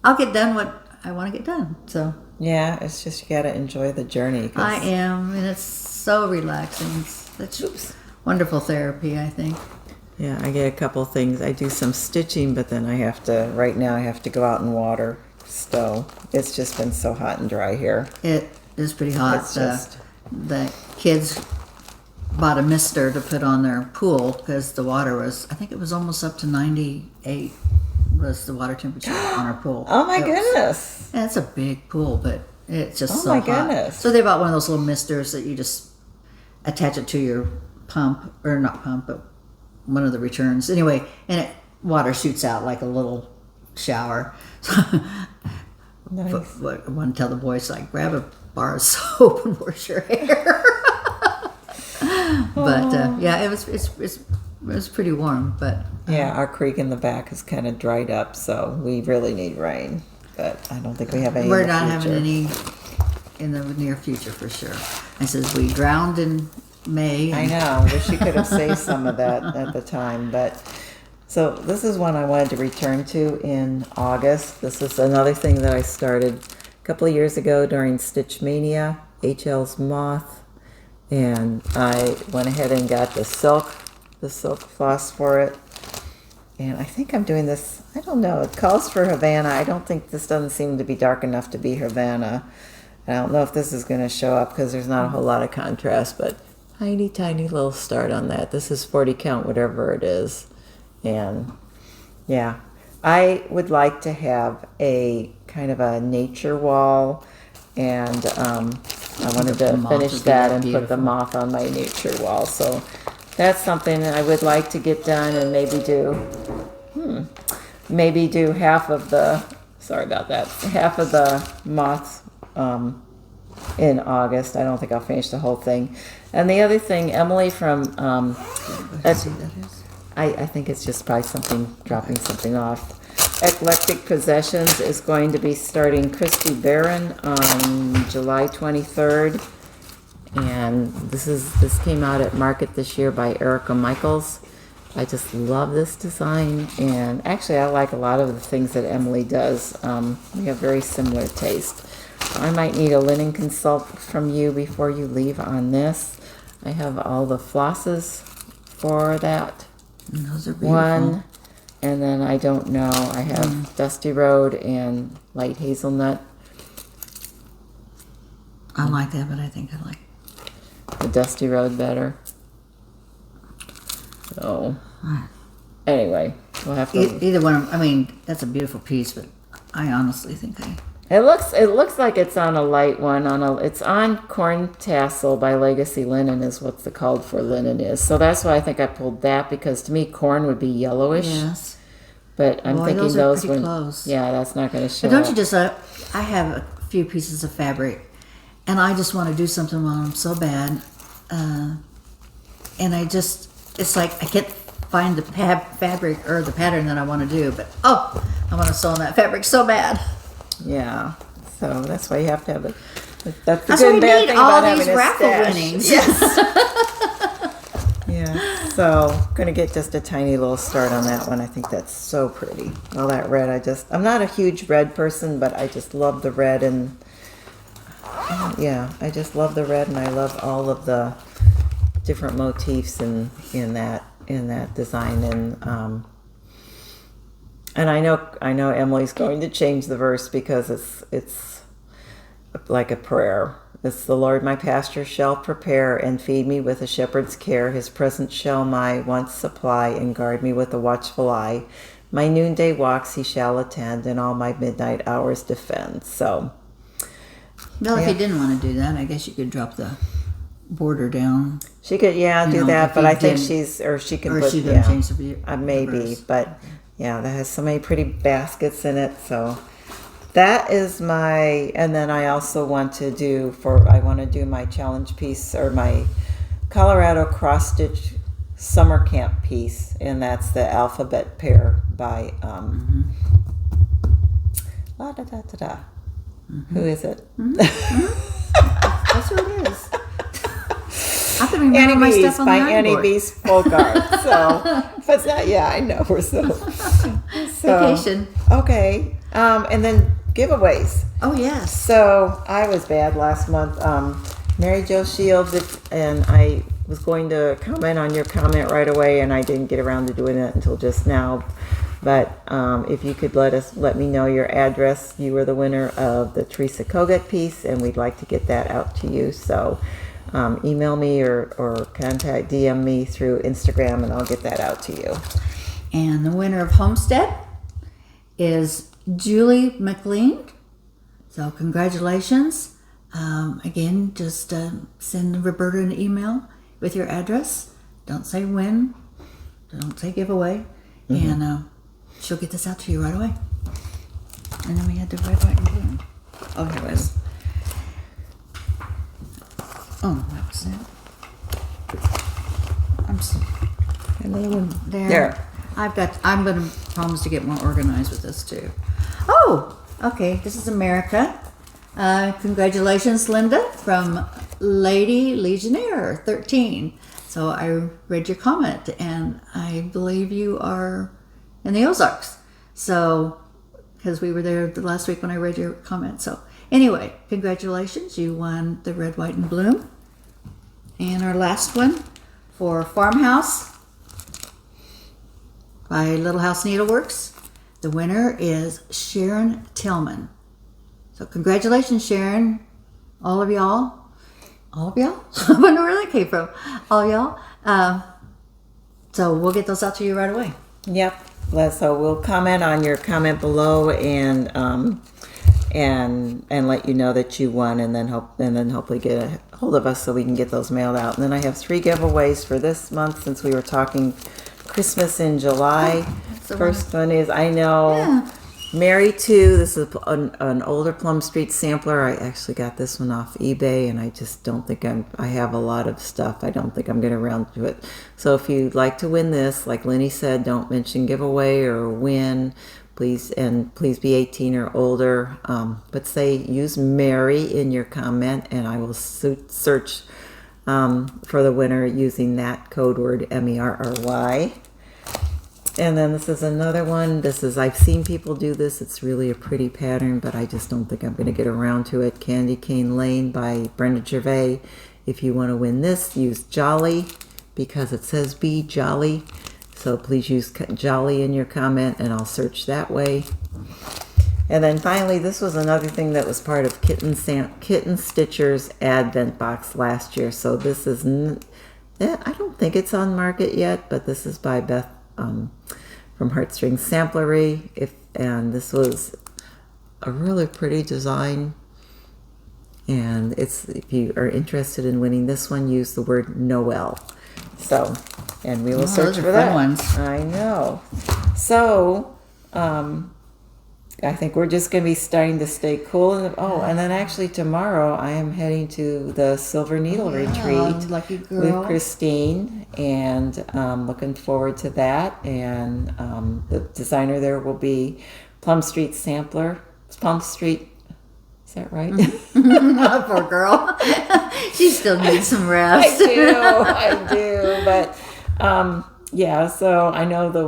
Speaker 2: I'll get done what I want to get done. So
Speaker 3: Yeah, it's just you got to enjoy the journey. 'Cause
Speaker 2: I am, and it's so relaxing. It's wonderful therapy, I think.
Speaker 3: Yeah, I get a couple things. I do some stitching, but then right now I have to go out and water. So it's just been so hot and dry here.
Speaker 2: It is pretty hot.
Speaker 3: It's just-
Speaker 2: The kids bought a mister to put on their pool because the water was, I think it was almost up to 98 was the water temperature on our pool.
Speaker 3: Oh my
Speaker 2: It was-
Speaker 3: goodness.
Speaker 2: And it's a big pool, but it's just
Speaker 3: Oh
Speaker 2: so
Speaker 3: my
Speaker 2: hot.
Speaker 3: goodness.
Speaker 2: So they bought one of those little misters that you just attach it to your pump, or not pump, but one of the returns. Anyway, and water shoots out like a little shower.
Speaker 3: Nice.
Speaker 2: But I want to tell the boys, like, grab a bar of soap and wash your hair. But yeah, it was pretty warm. But
Speaker 3: Yeah, our creek in the back has kind of dried up, so we really need rain. But I don't think we have any.
Speaker 2: we're
Speaker 3: in the
Speaker 2: not having
Speaker 3: future.
Speaker 2: any in the near future for sure. I says we drowned in May.
Speaker 3: I
Speaker 2: And
Speaker 3: know. Wish you could have saved some of that at the time. But so this is one I wanted to return to in August. This is another thing that I started a couple of years ago during Stitch Mania, HL's Moth, and I went ahead and got the silk floss for it. And I think I'm doing this, I don't know, it calls for Havana. I don't think this doesn't seem to be dark enough to be Havana. I don't know if this is going to show up because there's not a whole lot of contrast, but tiny little start on that. This is 40 count, whatever it is. And yeah, I would like to have a kind of a nature wall, and I wanted
Speaker 2: The
Speaker 3: to
Speaker 2: moth
Speaker 3: finish
Speaker 2: would be
Speaker 3: that and put the
Speaker 2: beautiful.
Speaker 3: moth on my nature wall. So that's something I would like to get done and maybe do half of the, sorry about that, half of the moths in August. I don't think I'll finish the whole thing. And the other thing, Emily from,
Speaker 2: see that is.
Speaker 3: I think it's just probably dropping something off. Eclectic Possessions is going to be starting Christy Barron on July 23rd. And this came out at Market this year by Erica Michaels. I just love this design, and actually I like a lot of the things that Emily does. We have very similar taste. I might need a linen consult from you before you leave on this. I have all the flosses for that
Speaker 2: And those are beautiful.
Speaker 3: one, and then I don't know, I have Dusty Road and Light Hazelnut.
Speaker 2: I like that, but I think I like
Speaker 3: The Dusty Road better. So anyway, we'll have to.
Speaker 2: either one. I mean, that's a beautiful piece, but I honestly think
Speaker 3: It looks like it's on a light one. It's on Corn Tassel by Legacy Linen is what the called for linen is. So that's why I think I pulled that, because to me corn would be yellowish.
Speaker 2: yes.
Speaker 3: But I'm
Speaker 2: Boy,
Speaker 3: thinking
Speaker 2: those are
Speaker 3: those
Speaker 2: pretty
Speaker 3: would.
Speaker 2: close.
Speaker 3: Yeah, that's not going to show.
Speaker 2: But don't
Speaker 3: up.
Speaker 2: you just? I have a few pieces of fabric, and I just want to do something on them so bad, and it's like I can't find the fabric or the pattern that I want to do, but I want to sew on that fabric so bad.
Speaker 3: Yeah. So that's why you have to have it. That's the
Speaker 2: That's
Speaker 3: good
Speaker 2: why
Speaker 3: and
Speaker 2: we
Speaker 3: bad
Speaker 2: need
Speaker 3: thing
Speaker 2: all
Speaker 3: about
Speaker 2: these
Speaker 3: having a
Speaker 2: raffle
Speaker 3: stash.
Speaker 2: winnings.
Speaker 3: Yes. Yeah. So gonna get just a tiny little start on that one. I think that's so pretty. All that red, I'm not a huge red person, but I just love the red, and yeah, I just love the red, and I love all of the different motifs in that design. And I know Emily's going to change the verse because it's like a prayer. It's the Lord my pastor shall prepare and feed me with a shepherd's care. His presence shall my wants supply and guard me with a watchful eye. My noonday walks he shall attend and all my midnight hours defend. So,
Speaker 2: well, if you didn't want to do that, I guess you could drop the border down.
Speaker 3: She could, do that, but I think she can put,
Speaker 2: change the
Speaker 3: maybe,
Speaker 2: verse.
Speaker 3: but yeah, that has so many pretty baskets in it, so. That is and then I also want to do my challenge piece, or my Colorado cross stitch summer camp piece, and that's the alphabet pair by Who is it?
Speaker 2: That's who it is. I can remember my stuff on
Speaker 3: by
Speaker 2: the
Speaker 3: Annie
Speaker 2: board.
Speaker 3: B's Folkart. So, but that, I know we're so
Speaker 2: Vacation.
Speaker 3: Okay, and then giveaways.
Speaker 2: Oh yes.
Speaker 3: So I was bad last month. Mary Jo Shields, and I was going to comment on your comment right away, and I didn't get around to doing it until just now. But if you could let me know your address, you were the winner of the Teresa Kogut piece, and we'd like to get that out to you. So email me or DM me through Instagram, and I'll get that out to you.
Speaker 2: And the winner of Homestead is Julie McLean. So congratulations. Again, just send Roberta an email with your address. Don't say when. Don't say giveaway. And she'll get this out to you right away. And then we had the red, white, and blue. Oh, here it is. Oh, that was it.
Speaker 3: Another one
Speaker 2: There. I'm going to promise to get more organized with this too. Oh, okay. This is America. Congratulations, Linda, from Lady Legionnaire 13. So I read your comment, and I believe you are in the Ozarks. So, because we were there the last week when I read your comment. So, anyway, congratulations. You won the red, white, and bloom. And our last one for Farmhouse by Little House Needleworks. The winner is Sharon Tillman. So congratulations, Sharon. All of y'all. I wonder where that came from. All y'all. So we'll get those out to you right away.
Speaker 3: Yep. So we'll comment on your comment below and let you know that you won, and then hopefully get a hold of us so we can get those mailed out. And then I have 3 giveaways for this month, since we were talking Christmas in July. First one is, I know, Mary 2. This is an older Plum Street sampler. I actually got this one off eBay, and I just don't think I have a lot of stuff. I don't think I'm getting around to it. So if you'd like to win this, like Lenny said, don't mention giveaway or win. Please be 18 or older. But use Mary in your comment, and I will search for the winner using that code word MERRY. And then this is another one. I've seen people do this. It's really a pretty pattern, but I just don't think I'm going to get around to it. Candy Cane Lane by Brenda Gervais. If you want to win this, use Jolly, because it says Be Jolly. So please use Jolly in your comment, and I'll search that way. And then finally, this was another thing that was part of Kitten Stitcher's Advent box last year. So this is, I don't think it's on market yet, but this is by Beth from Heartstrings Samplery. And this was a really pretty design. And if you are interested in winning this one, use the word Noel. So, and we will search for that.
Speaker 2: Fun ones.
Speaker 3: I know. So, I think we're just going to be starting to stay cool. And then actually tomorrow I am heading to the Silver Needle Retreat
Speaker 2: lucky girl.
Speaker 3: with Christine, and looking forward to that. And the designer there will be Plum Street Sampler. Plum Street, is that right?
Speaker 2: Poor girl. She still needs some rest.
Speaker 3: I do. But Yeah, so I know the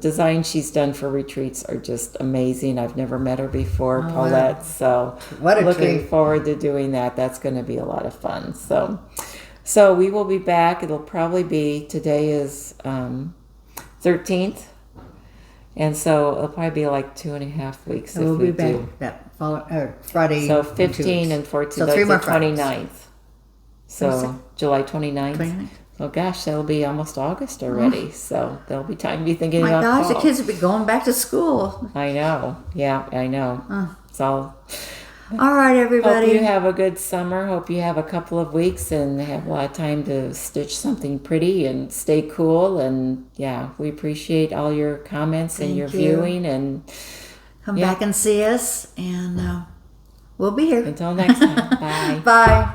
Speaker 3: design she's done for retreats are just amazing. I've never met her before, Paulette.
Speaker 2: Wow.
Speaker 3: So
Speaker 2: What a
Speaker 3: looking
Speaker 2: treat.
Speaker 3: forward to doing that. That's going to be a lot of fun. So we will be back. It'll probably be, today is 13th. And so it'll probably be like 2.5 weeks
Speaker 2: So we'll
Speaker 3: if
Speaker 2: be
Speaker 3: we
Speaker 2: back
Speaker 3: do.
Speaker 2: that Friday.
Speaker 3: So
Speaker 2: in 2
Speaker 3: 15
Speaker 2: weeks.
Speaker 3: and 14,
Speaker 2: So
Speaker 3: that's
Speaker 2: 3
Speaker 3: the
Speaker 2: more Fridays.
Speaker 3: 29th. So July 29th.
Speaker 2: 29th.
Speaker 3: Oh gosh, that'll be almost August already. So there'll be time to be thinking
Speaker 2: My
Speaker 3: about
Speaker 2: gosh, the
Speaker 3: fall.
Speaker 2: kids will be going back to school.
Speaker 3: I know. Yeah, I know. So
Speaker 2: All right,
Speaker 3: hope
Speaker 2: everybody.
Speaker 3: you have a good summer. Hope you have a couple of weeks and have a lot of time to stitch something pretty and stay cool. And yeah, we appreciate all your comments and
Speaker 2: Thank
Speaker 3: your
Speaker 2: you.
Speaker 3: viewing. And
Speaker 2: Come
Speaker 3: Yeah.
Speaker 2: back and see us, and we'll be here.
Speaker 3: until next time, bye.
Speaker 2: Bye.